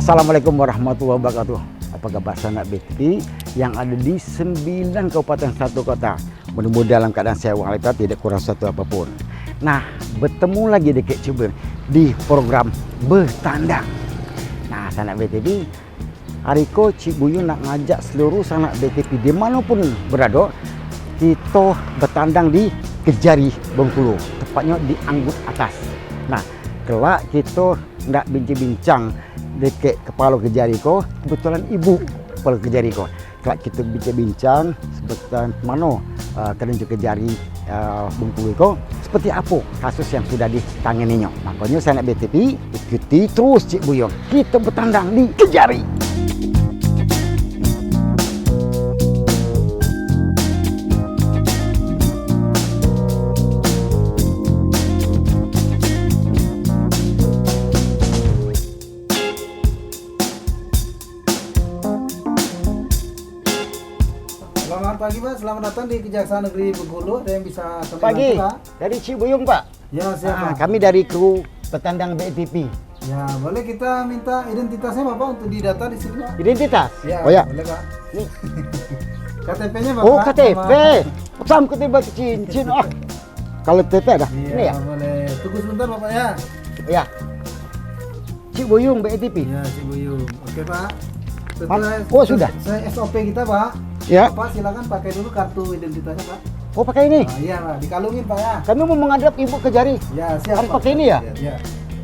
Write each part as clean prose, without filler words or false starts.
Assalamualaikum warahmatullahi wabarakatuh. Apa kabar sanak BTP yang ada di 9 kabupaten 1 kota. Mudah-mudahan dalam keadaan sehat walafiat, tidak kurang satu apapun. Nah, bertemu lagi dekat Cuba di program Bertandang. Nah, sanak BTP, hari ko Cik Buyung nak ngajak seluruh sanak BTP dimanapun berada, kita bertandang di Kejari Bengkulu, tepatnya di Anggut Atas. Nah, kelak kita nak bincang-bincang dekat kepala Kejari ko, kebetulan ibu kepala Kejari ko. Kelak kita bincang-bincang sebetul mana kerja Kejari Bengkulu ko, seperti apa kasus yang sudah ditanganinya. Makanya saya nak BTP ikuti terus Cik Buyung. Kita bertandang di Kejari. Selamat pagi Pak, selamat datang di Kejaksaan Negeri Bengkulu. Ada yang bisa kami Pagi, bantu, Pak? dari Cik Buyung Pak. Ya siap Pak. Kami dari kru Bertandang BTP. Ya boleh kita minta identitasnya Bapak untuk didata di sini Pak? Identitas? Ya, Oh ya. boleh Pak. Nih. KTP-nya Bapak? Oh KTP. Sam KTP cincin. Oh. Kalau KTP ada? Iya, Ini ya? boleh. Tunggu sebentar Bapak ya. Ya. Cik Buyung BTP. Ya, Cik Buyung. Oke Pak. Oh, sudah. Saya SOP kita Pak. Ya. Bapak silakan pakai dulu kartu identitasnya Pak. Oh pakai ini? Nah, iya Pak, dikalungin Pak ya. Kami mau menghadap Ibu Kejari. Ya siap Harus Pak. pakai ini ya? Ya.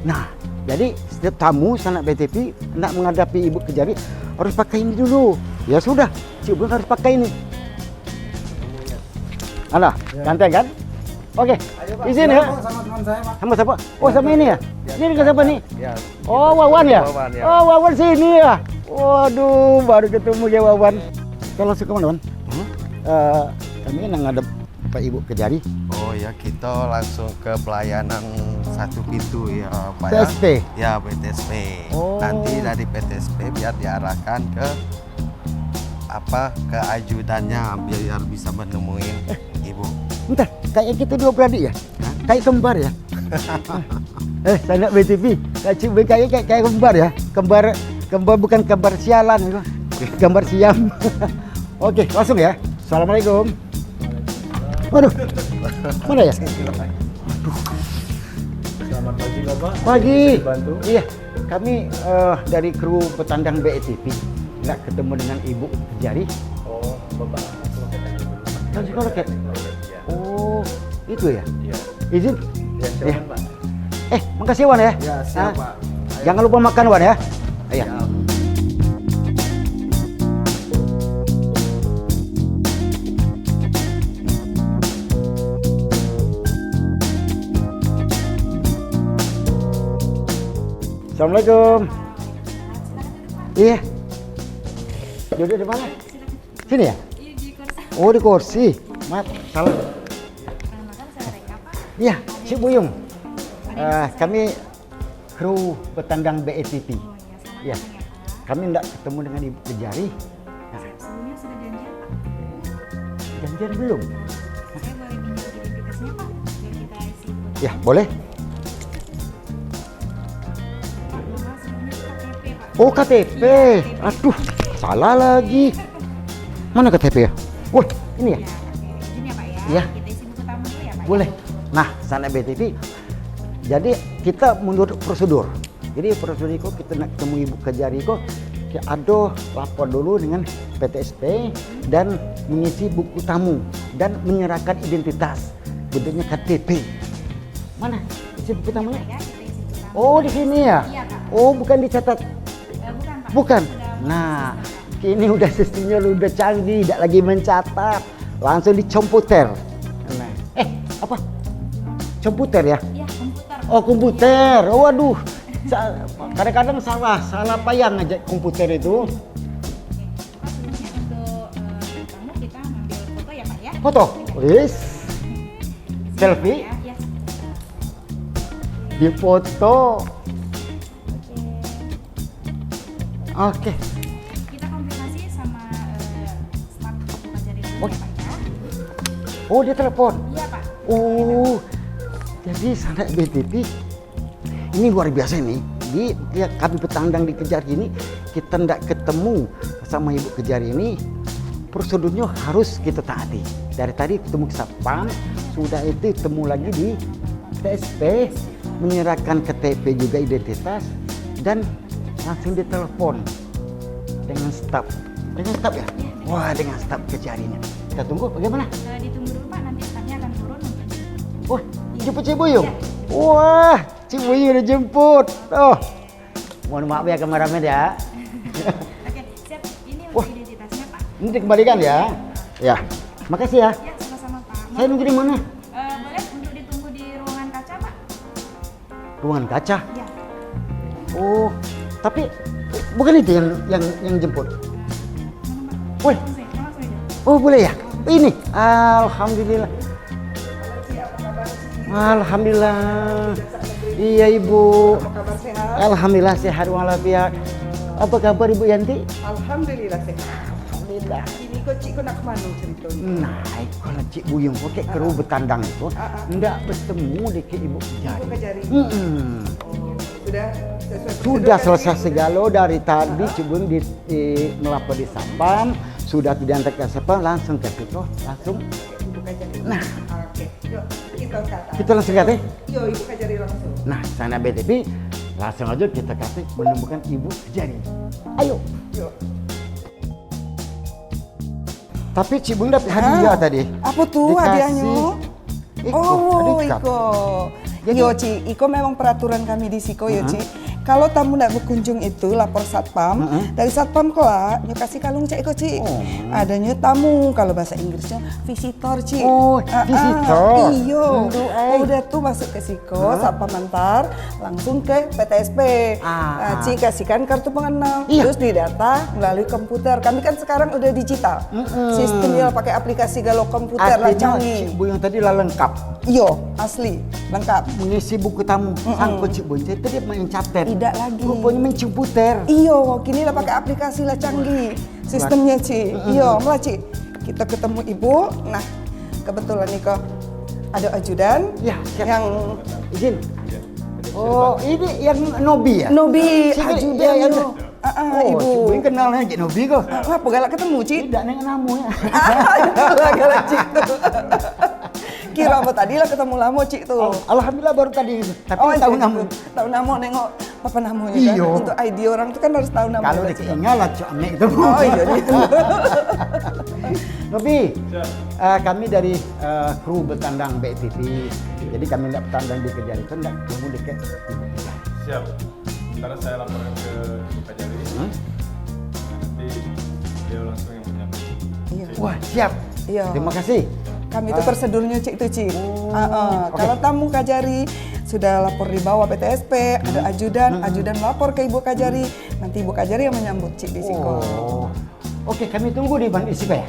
Nah, jadi setiap tamu sanak BTP nak menghadapi Ibu Kejari harus pakai ini dulu. Ya sudah, Cik Buyung harus pakai ini. Alah, Ya. ganteng kan? Oke, Ayo Pak. izin Silakan, ya. Pak, sama teman saya Pak. Sama siapa? Oh sama ini ya? Ini dengan siapa nih? Ya. Oh Wawan ya? Wawan, ya. Oh Wawan sini ya? Waduh, baru ketemu ya Wawan. Kalau suka mana Wan? Kami nak ngadep Pak Ibu Kejari. Oh ya, kita langsung ke pelayanan satu pintu ya Pak PTSP? ya. Ya PTSP. Oh. Nanti dari PTSP biar diarahkan ke ke ajudannya biar bisa menemui ibu. Bentar, kayak kita dua beradik ya? Kayak kembar ya? Saya nak BTV. Cik Buyung kayak kembar ya? Kembar bukan kembar sialan itu. Gambar siam. Oke, langsung ya. Assalamualaikum. Waduh, mana ya? Selamat pagi Bapak. Pagi. Bisa dibantu? Iya, kami dari kru Bertandang BTP. Nggak ketemu dengan Ibu Kejari. Oh, Bapak langsung loket aja dulu. Langsung ke loket? Ya. Oh, itu ya? Iya. Izin? Ya, silakan Pak. Makasih Wan ya. Ya, siap Ah, Pak. Ayo. Jangan lupa makan Wan ya. Iya. Siap. Assalamualaikum. Iya. Duduk di mana? Sini ya? Oh di kursi. Maaf, salah. Iya, Cik Buyung. Kami kru Bertandang BTP. Iya. Kami tidak ketemu dengan Ibu Kejari. Nah, Sebelumnya sudah janjian Pak? janjian belum? Saya boleh pinjam identitasnya Pak? Biar kita isi foto. Ya, boleh. Nama sebelumnya KTP Pak. Oh KTP. Aduh, salah lagi. Mana KTP ya? Wah, ini ya? Ya, oke. Izin ya Pak ya? Iya. Kita isi buku tamu dulu ya Pak? Boleh. Nah, sana BTP. Jadi kita menurut prosedur. Jadi prosedur itu kita nak ketemu Ibu Kejari kok ada lapor dulu dengan PTSP dan mengisi buku tamu dan menyerahkan identitas bentuknya KTP. Mana isi buku tamunya? Ya, kita isi buku tamu. Oh di sini ya? Iya Pak. Oh bukan dicatat? Bukan Pak. Bukan. Sudah Nah, Pak. ini udah sistemnya udah canggih, tidak lagi mencatat, langsung di komputer. Nah, apa? Komputer ya? Iya, komputer. Oh komputer, oh, waduh, kadang-kadang salah payang aja komputer itu. Pak, sebelumnya untuk tamu kita ambil foto ya Pak ya? Foto, wis, selfie, Ya, ya. di foto. Oke, Kita konfirmasi sama staf Kejari dulu Oh. ya Pak ya? oh dia telepon. Iya Pak. Oh, jadi sanak BTP ini luar biasa ini. kami petandang di Kejari ini kita tidak ketemu sama ibu Kejari ini, prosedurnya harus kita taati. Dari tadi ketemu ke Satpam, sudah itu ketemu lagi di TSP, menyerahkan KTP juga identitas, dan langsung ditelepon dengan staf. Dengan staf ya? Wah, dengan staf Kejarinya. Kita tunggu bagaimana? Ditunggu dulu Pak, nanti stafnya akan turun untuk Wah, jemput Cik Buyung? Wah, Cik Buyung udah jemput. Oh, mohon maaf ya kameramen ya. Oke, siap. Ini Wah. untuk identitasnya Pak. Ini dikembalikan ya. Ya, makasih ya. Ya, sama-sama Pak. Saya nunggu di mana? Boleh untuk ditunggu di ruangan kaca Pak? Ruangan kaca. Ya. Oh, tapi bukan itu yang jemput. Woi, Langsung aja. oh boleh ya? Ini, alhamdulillah. Alhamdulillah. Iya ibu. Kabar sehat? Alhamdulillah sehat walafiat. Apa kabar Ibu Yanti? Alhamdulillah sehat. Alhamdulillah. Ini kok Cik kok nak kemana ceritanya? Nah, kalau Cik Buyung pakai keru betandang itu, enggak bertemu dengan Ibu Kejari. Ibu Kejari? Mm-mm. Oh, sudah sesuai Sudah prosedur selesai kan? segala dari tadi Cik Buyung melapor di Satpam, sudah tidak antar ke Satpam, langsung ke situ, langsung. Ibu Kejari. Nah. Oke, yuk kita ke atas. Kita langsung kata. Yuk Ibu Kejari langsung. Nah, sana BTP, langsung aja kita kasih menemukan Ibu Kejari. Ayo. Yuk. Tapi Cik Buyung dapat hadiah tadi. Apa tuh Dikasih hadiahnya? Iko, Oh, adik kak. Iko. Jadi- Yo, Ci, Iko memang peraturan kami di Siko yo, Ci. Kalau tamu tidak berkunjung itu lapor Satpam, dari Satpam kelak nyo kasih kalung Cik Iko, Ci. Oh. Adanya tamu, kalau bahasa Inggrisnya visitor, Ci. Oh, visitor. Iyo. Aduh, ay. Udah tuh masuk ke Siko, Satpam antar langsung ke PTSP. Ah. Ci kasihkan kartu pengenal, Iya. terus didata melalui komputer. Kami kan sekarang udah digital. Sistemnya pakai aplikasi galau komputer lah Artinya canggih. Cik Buyung tadi lah lengkap. Iyo, asli, lengkap. Mengisi buku tamu. Sangkut Cik Buyung. Saya tadi main catet. Tidak lagi. Rupanya main komputer. Iyo, kini lah pakai aplikasi lah canggih. Sistemnya, Ci. Iyo, malah, Ci. Kita ketemu ibu. Nah, kebetulan nih kok ada ajudan Ya, siap. yang Izin. Oh, ini yang Nobi ya? Nobi Cik, ajudan ya, yang- yo. Oh, Ibu. Cik Buyung kenalnya Cik Nobi kok. Apa galak ketemu, Ci? Tidak neng namu ya. Galak, Ci. Kira apa tadi lah ketemu lama, Ci tuh. Oh, Alhamdulillah baru tadi. Tapi Oh, tahu iya, namu. Tahu nama nengok apa namanya kan. Iyo. Untuk ID orang itu kan harus tahu nama. Kalau Ci. dikenal lah Cik Amek itu. Oh iya. Nobi, kami dari kru bertandang BTV. Jadi kami tidak bertandang di Kejari itu tidak ketemu dekat Ibu Kejari. Siap. Ntar saya laporkan ke Pak Jari. Nanti dia langsung yang menyampaikan. Iya. Wah, siap. Iya. Terima kasih. Kami itu prosedurnya Cik itu, Cik. oke. Kalau tamu Kajari sudah lapor di bawah PTSP, ada ajudan, ajudan lapor ke Ibu Kajari, nanti Ibu Kajari yang menyambut Cik di Siko. Oh. Oke, kami tunggu di Ban Isipa ya.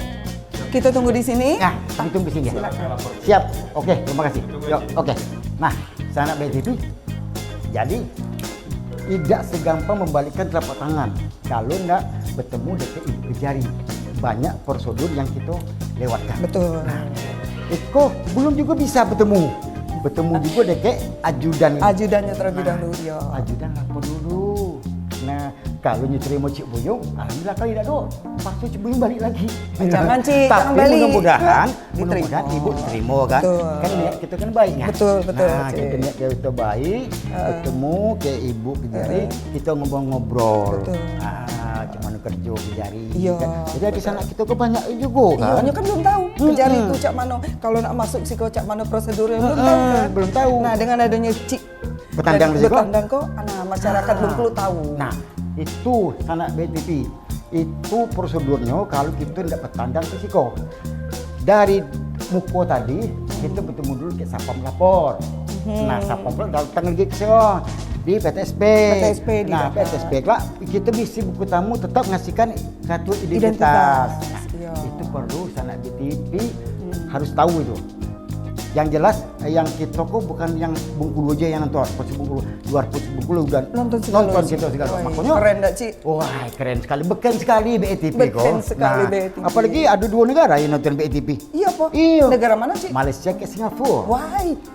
Kita tunggu di sini. Ya, kami tunggu di sini. Siap. Oke, terima kasih. Yuk, oke. Nah, sanak BTV. Jadi tidak segampang membalikkan telapak tangan kalau tidak bertemu dengan Ibu Kejari. Banyak prosedur yang kita lewatkan. Betul. Eko belum juga bisa bertemu. Bertemu juga dengan ajudan. Ajudannya terlebih dahulu, ya. Ajudan lapor dulu. Nah, kalau terima Cik Buyung, alhamdulillah kalau tidak do, pasti Cik Buyung balik lagi. Jangan, Cik, Tapi jangan balik. mudah-mudahan Diterima. Ibu terima kan. Betul. Kan niat kita kan baiknya. Betul, betul, Nah, Cik. kita niat kita baik, ketemu ke Ibu Kejari, kita ngobrol-ngobrol. Betul. Cuman kerja Kejari. Iya. Kan. Jadi di sana kita ke banyak juga kan. Iya, kan belum tahu Kejari itu cak mana. Kalau nak masuk Siko cak mana prosedurnya belum tahu kan. belum tahu. Nah, dengan adanya Cik Bertandang di Siko? Bertandang kok, masyarakat belum perlu tahu. Nah, itu sanak BTV. Itu prosedurnya kalau kita tidak bertandang ke Siko. Dari Muko tadi, kita bertemu dulu ke Satpam lapor. Nah, Satpam datang lagi ke Siko di PTSP. PTSP di Nah, dapat. PTSP lah kita bisi buku tamu tetap ngasihkan kartu identitas. Identitas, Nah, iya. itu perlu sanak BTV harus tahu itu. yang jelas yang kita kok bukan yang Bengkulu aja yang nonton, Persib Bengkulu, luar Persib Bengkulu dan Nonton segala. segala. Wah, Makanya keren dah, Ci. wah keren sekali, beken sekali BETP kok. Beken sekali BETP. Apalagi ada 2 negara yang nonton BETP. Iya, Po. Iya. Negara mana, Ci? Malaysia ke Singapura. Wah,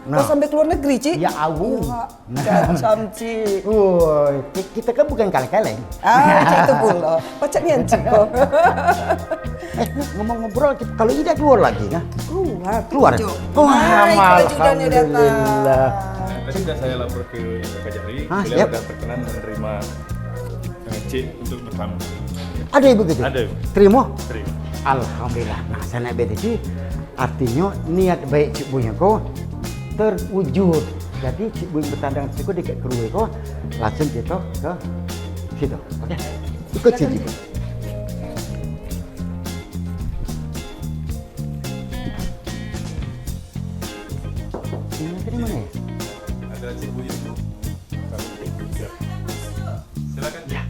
Nah. kok sampai ke luar negeri, Ci? Ya awu. Ya, cacam, Ci. Woi, kita kan bukan kaleng-kaleng. Ah, Ci itu pula. Pacak nian, Ci, kok. Ngomong-ngobrol, kalau tidak keluar lagi, nah. Keluar. Keluar. Oh, Wah, ajudannya datang. alhamdulillah. Tadi sudah saya lapor ke Kajari, Hah, beliau siap. sudah berkenan menerima cik untuk bertamu. Ada ibu gitu? Ada. Terima? Terima. Alhamdulillah. Nah, saya naik BTP, artinya niat baik Cik Buyung ko terwujud. Jadi Cik Buyung bertandang siku dekat keruwe ko, langsung kita ke situ. Oke. Ikut Cik Buyung. Ini tadi mana ya? Ada Cik Buyung. Ya. Silakan. Ya.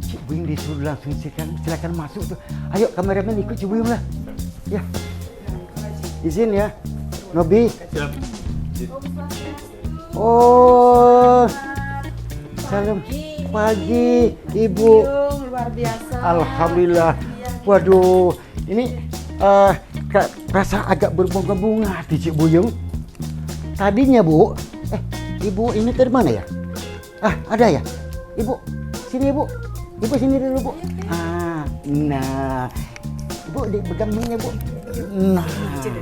Cik Buyung disuruh langsung silakan masuk tuh. Ayo kameramen ikut Cik Buyung lah. Ya. Izin ya. Nobi. Siap. Oh. Salam pagi Ibu. Luar biasa. Alhamdulillah. Waduh, ini rasa agak berbunga-bunga di Cik Buyung. Tadinya Bu, Ibu ini dari mana ya? Ah, ada ya? Ibu, sini Ibu. Ibu sini dulu Bu. Ah, nah. Ibu dipegang minyak Bu. Nah,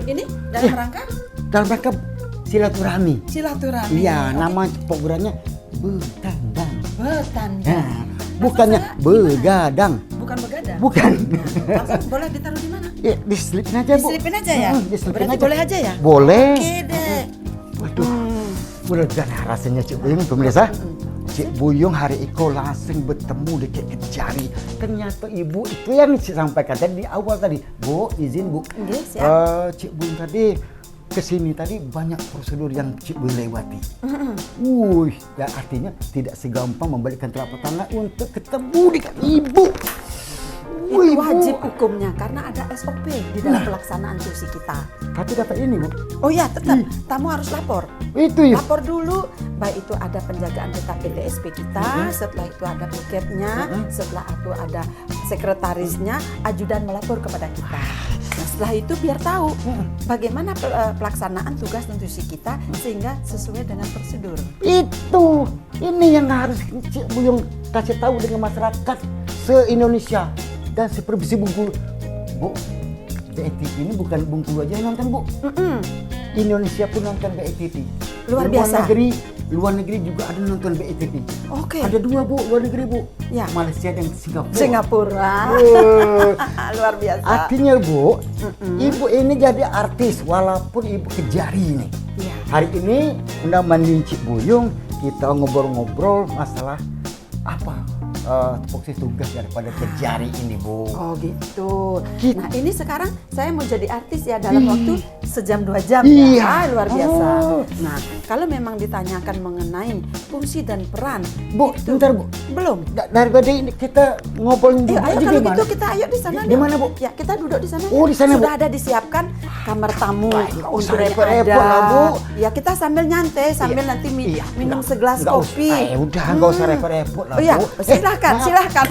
Ini dalam rangka dalam rangka silaturahmi. silaturahmi. Iya, nama programnya Betandang. Betandang. Nah, bukannya begadang. Bukan begadang. Bukan. Langsung boleh ditaruh di mana? Ya, diselipin aja, Bu. Diselipin aja ya? Diselipin Berarti aja. boleh aja ya? Boleh. Oke deh. Waduh, lega nah rasanya Cik Buyung, pemirsa. Cik Buyung hari itu langsung bertemu dekat Kejari. Ternyata Ibu itu yang sampaikan tadi di awal tadi. Bu, izin Bu. Nggih, siap. Cik Buyung tadi kesini tadi banyak prosedur yang Cik Buyung lewati. Ya artinya tidak segampang membalikkan telapak tangan untuk ketemu dengan Ibu. Itu wajib hukumnya karena ada SOP di dalam pelaksanaan tusi kita. Tapi dapat ini Bu. Oh ya, tetap tamu harus lapor. Itu ya. Lapor dulu, baik itu ada penjagaan tetap PTSP kita, setelah itu ada piketnya, setelah itu ada sekretarisnya, ajudan melapor kepada kita. Nah, setelah itu biar tahu bagaimana pelaksanaan tugas dan tusi kita sehingga sesuai dengan prosedur. Itu. Ini yang harus Cik Buyung kasih tahu dengan masyarakat se-Indonesia dan se-Provinsi Bengkulu. Bu, BETP ini bukan Bengkulu aja yang nonton, Bu. Indonesia pun nonton BETP. Luar biasa. Luar negeri juga ada nonton BETP. Oke. Ada 2 Bu, luar negeri Bu. Ya. Malaysia dan Singapura. Singapura. Luar biasa. Artinya Bu, Ibu ini jadi artis walaupun Ibu Kejari ini. Iya. Hari ini menemani Cik Buyung kita ngobrol-ngobrol masalah apa tupoksi tugas daripada Kejari ini Bu. Oh gitu. Gitu. Nah ini sekarang saya mau jadi artis ya dalam waktu sejam 2 jam Iya. ya. Luar biasa. Oh. Nah kalau memang ditanyakan mengenai fungsi dan peran. Bu, itu- bentar Bu. Belum. Daripada ini kita ngobrolin Ayo, dulu ayo aja kalau gimana? gitu kita ayo di sana. Di yuk. mana, Bu? Ya kita duduk di sana. Oh, ya. di sana, Bu. Sudah ada disiapkan kamar tamu. Baik, nggak usah Untuknya repot-repot ada. lah, Bu. Ya kita sambil nyantai sambil Iya. nanti Iya, minum nggak- segelas nggak usah. kopi. Udah nggak usah repot-repot lah Oh iya, Bu. silahkan, maaf. silahkan.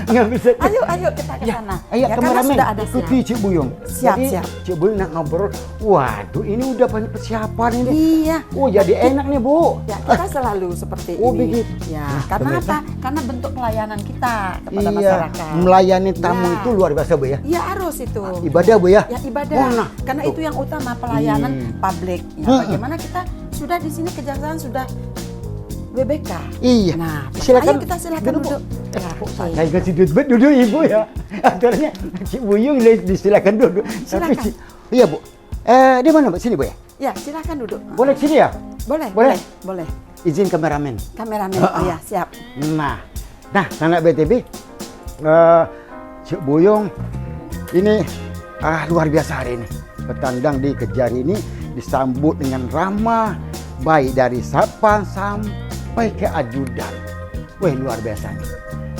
Nggak bisa. Ayo kita ke Ya, sana. ayo Ya, karena kameramen sudah ada ikuti siap. Cik Buyung. Siap, Jadi, siap. Cik Buyung nak ngobrol. Waduh, ini udah banyak persiapan ini. Iya. Oh, jadi enak nih Bu. Ya, kita selalu seperti Oh, ini. begitu. Ya, Nah, karena pemirsa. apa? Karena bentuk pelayanan kita kepada Iya, masyarakat. melayani tamu Ya. itu luar biasa Bu ya. Iya, harus itu. Ibadah Bu ya. Ya, ibadah. Oh, nah, Karena tuh. itu yang utama pelayanan publik. Ya, bagaimana kita sudah di sini kejaksaan sudah WBK. Iya. Nah, silakan. ayo kita silakan Bu. duduk. Ya, oke. Saya kasih duduk Ibu ya. Akhirnya Cik Buyung disilakan duduk. Silakan. Iya Bu. Di mana Bu? Sini Bu ya. Ya, silakan duduk. Boleh sini ya? Boleh, Boleh? boleh. Izin kameramen. Kameramen. Oh ya, siap. Nah, anak BTP, Cik Buyung ini luar biasa hari ini. Bertandang di Kejari ini disambut dengan ramah, baik dari sapaan sampai ke ajudan. Wah, luar biasa nih.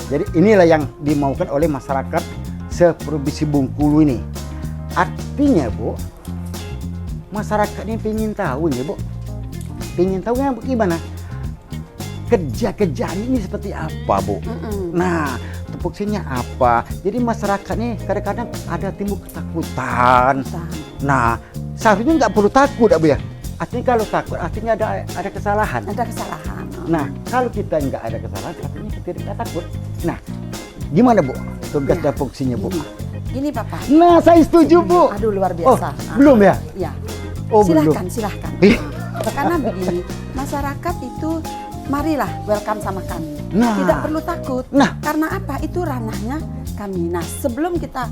Jadi inilah yang dimaukan oleh masyarakat seprovinsi Bengkulu ini. Artinya Bu, masyarakat ini pengen tahu ya Bu. Pengen tahu yang gimana? Kerja-kerjaan ini seperti apa Bu? Nah, tupoksinya apa? Jadi masyarakat nih kadang-kadang ada timbul ketakutan. Nah, seharusnya nggak perlu takut Bu ya. Artinya kalau takut artinya ada kesalahan. Ada kesalahan. Nah, kalau kita nggak ada kesalahan artinya kita tidak takut. Nah, gimana Bu? Tugas dan fungsinya Bu? Gini Bapak. Nah, saya setuju Bu. Aduh luar Oh, biasa. belum ya? Ya. Oh, belum. Silahkan. Ih. Karena begini, masyarakat itu marilah welcome sama kami. Nah. Tidak perlu takut. Nah. Karena apa? Itu ranahnya kami. Nah, sebelum kita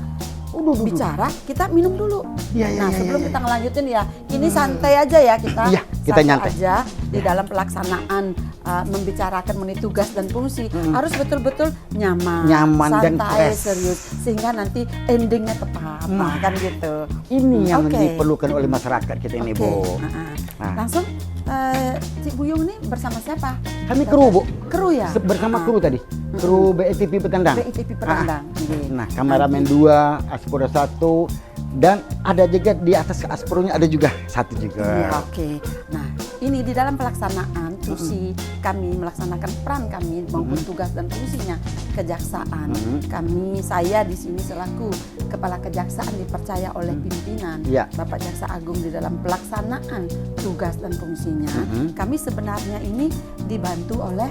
bicara, kita minum dulu. Iya, Nah, sebelum kita ngelanjutin ya, ini santai aja ya kita. Iya, kita santai nyantai. aja di dalam pelaksanaan membicarakan mengenai tugas dan fungsi harus betul-betul nyaman, dan santai, fresh. serius sehingga nanti endingnya tepat, kan gitu. Ini yang Oke. diperlukan oleh masyarakat kita ini Oke, Bu. Nah. Langsung Cik Buyung ini bersama siapa? Kami kru Bu. Kru ya? Bersama kru tadi. Kru BITP Petendang. BITP Petendang. Iya. Nah, kameramen 2, Aspro 1, dan ada juga di atas Aspronya ada juga satu juga. Iya, oke. Nah, ini di dalam pelaksanaan fungsi kami melaksanakan peran kami maupun tugas dan fungsinya kejaksaan. Saya di sini selaku kepala kejaksaan dipercaya oleh pimpinan Iya. Bapak Jaksa Agung di dalam pelaksanaan tugas dan fungsinya. Kami sebenarnya ini dibantu oleh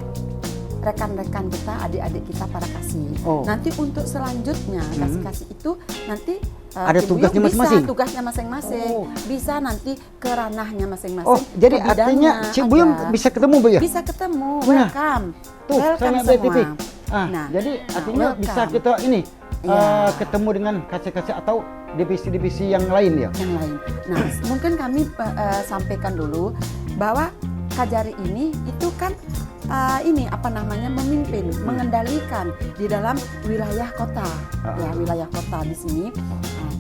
rekan-rekan kita, adik-adik kita para kasih. Oh. Nanti untuk selanjutnya kasih-kasih itu nanti Ada Cik tugasnya Buyung masing-masing? Bisa tugasnya masing-masing. Oh. Bisa nanti ke ranahnya masing-masing. Oh, jadi ke bidangnya artinya Cik Buyung ada. bisa ketemu Bu ya? Bisa ketemu. Nah, Welcome. Tuh, Welcome sama BITP. semua. Nah, Jadi artinya welcome. bisa kita ini Iya. ketemu dengan kasih-kasih atau divisi-divisi yang lain ya. yang lain. Nah, mungkin kami sampaikan dulu bahwa Kajari ini itu kan memimpin, mengendalikan di dalam wilayah kota. Ya, wilayah kota di sini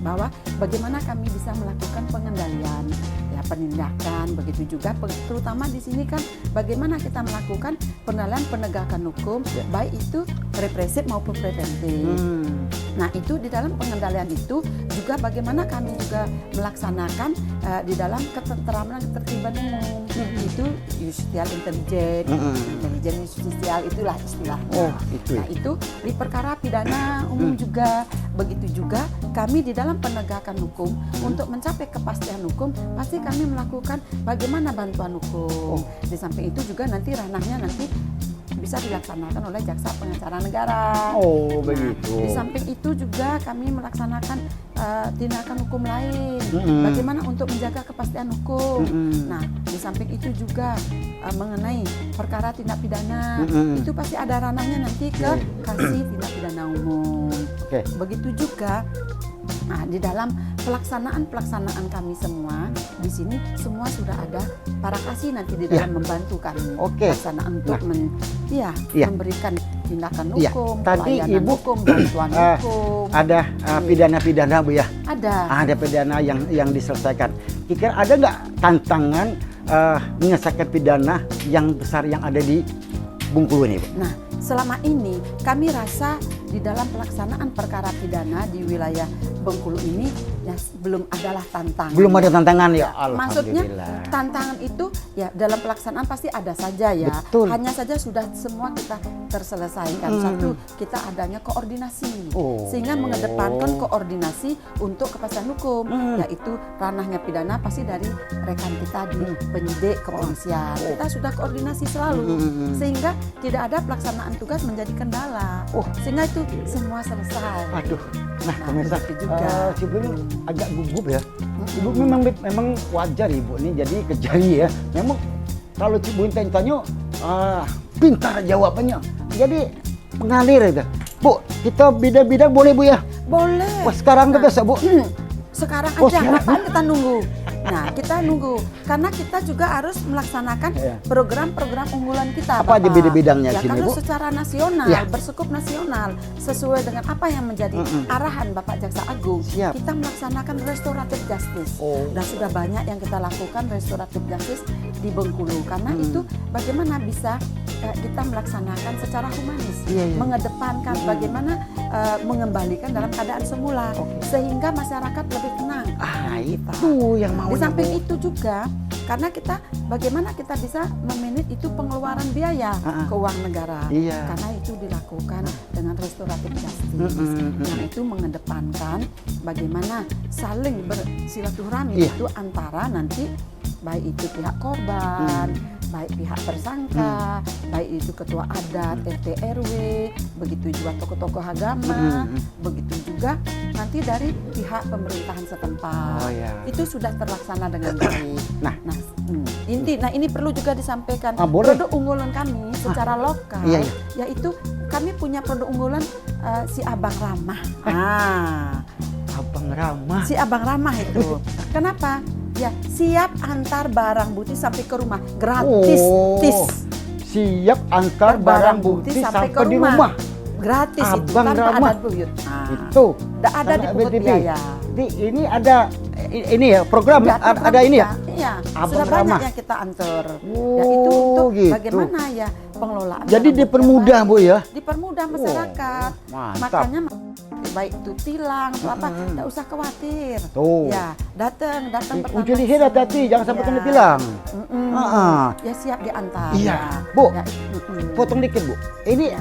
bahwa bagaimana kami bisa melakukan pengendalian, ya penindakan, begitu juga terutama di sini kan bagaimana kita melakukan pengendalian penegakan hukum, baik itu represif maupun preventif. Nah, itu di dalam pengendalian itu juga bagaimana kami juga melaksanakan di dalam ketentraman ketertiban umum. Itu justisial intelijen, intelijen justisial itulah istilahnya. Oh, itu. Nah, itu di perkara pidana umum juga. Begitu juga kami di dalam penegakan hukum untuk mencapai kepastian hukum pasti kami melakukan bagaimana bantuan hukum. Di samping itu juga nanti ranahnya bisa dilaksanakan oleh jaksa pengacara negara. Oh, Nah, begitu. di samping itu juga kami melaksanakan tindakan hukum lain. Bagaimana untuk menjaga kepastian hukum. Nah, di samping itu juga mengenai perkara tindak pidana, itu pasti ada ranahnya nanti ke kasih tindak pidana umum. Oke. Begitu juga di dalam pelaksanaan kami semua di sini semua sudah ada para kasih nanti di dalam membantu kami Oke. pelaksanaan untuk Iya. memberikan tindakan Iya. hukum, Tadi pelayanan Ibu hukum, bantuan hukum. ada pidana-pidana Bu ya. Ada. Ada pidana yang diselesaikan. Kira ada nggak tantangan menyelesaikan pidana yang besar yang ada di Bengkulu ini Bu? Nah, selama ini kami rasa di dalam pelaksanaan perkara pidana di wilayah Bengkulu ini ya belum adalah tantangan. Belum ada tantangan ya. Maksudnya Alhamdulillah. tantangan itu ya dalam pelaksanaan pasti ada saja ya. Betul. Hanya saja sudah semua kita terselesaikan. Satu, kita adanya koordinasi. Oh. Sehingga mengedepankan koordinasi untuk kepastian hukum, yaitu ranahnya pidana pasti dari rekan kita di penyidik kepolisian. Kita sudah koordinasi selalu sehingga tidak ada pelaksanaan tugas menjadi kendala. Sehingga itu semua selesai. Aduh. Nah, pemirsa begitu juga. Si Ibu agak gugup ya. Ibu memang wajar Ibu ini jadi Kejari ya. Memang kalau Ibu tanya pintar jawabannya. Jadi mengalir itu. Bu, kita bidang-bidang boleh Bu ya? Boleh. Wah, sekarang udah bisa Bu. Sekarang Oh, aja, sekarang. ngapain kita nunggu? Nah, kita nunggu karena kita juga harus melaksanakan program-program unggulan kita. Apa aja Bapak. bidang-bidangnya ya, sini, karena Bu? secara nasional, Ya. bersekup nasional, sesuai dengan apa yang menjadi arahan Bapak Jaksa Agung, Siap. kita melaksanakan restoratif justice. Oh. Dan sudah banyak yang kita lakukan restoratif justice di Bengkulu. Karena itu bagaimana bisa kita melaksanakan secara humanis, Iya, iya. mengedepankan bagaimana mengembalikan dalam keadaan semula, sehingga masyarakat lebih tenang. Itu yang mau. Di samping itu juga, karena kita bagaimana kita bisa memanage itu pengeluaran biaya ke uang negara, Iya. karena itu dilakukan dengan restoratif justice. Yang itu mengedepankan bagaimana saling bersilaturahmi Iya. itu antara nanti baik itu pihak korban, baik pihak tersangka, baik itu ketua adat, RT RW, begitu juga tokoh-tokoh agama, begitu juga nanti dari pihak pemerintahan setempat. Oh, ya. Itu sudah terlaksana dengan baik. Nah. Ini perlu juga disampaikan Boleh. produk unggulan kami secara lokal, Iya, yaitu kami punya produk unggulan si Abang Ramah. Abang Ramah. Si Abang Ramah itu. Kenapa? Ya, siap antar barang bukti sampai ke rumah gratis. Siap antar barang bukti sampai di rumah. Gratis itu Abang tanpa Ramah. ada buyut. Itu. Tidak ada Tanah dipungut BTP. biaya. Ini ada ini ya program, Ya, ada ini ya. Iya, Abang sudah banyak Ramah. yang kita antar. Oh, Ya itu untuk gitu. bagaimana ya pengelolaan. Jadi barang dipermudah, bukti Bu, ya? Dipermudah masyarakat. Mantap. Makanya baik itu tilang atau apa, tidak usah khawatir. Tuh. Ya, datang pertama. Ujung lihat hati-hati, jangan sampai kena tilang. Ya siap diantar. Iya, Bu. Ya, Potong dikit, Bu. Ini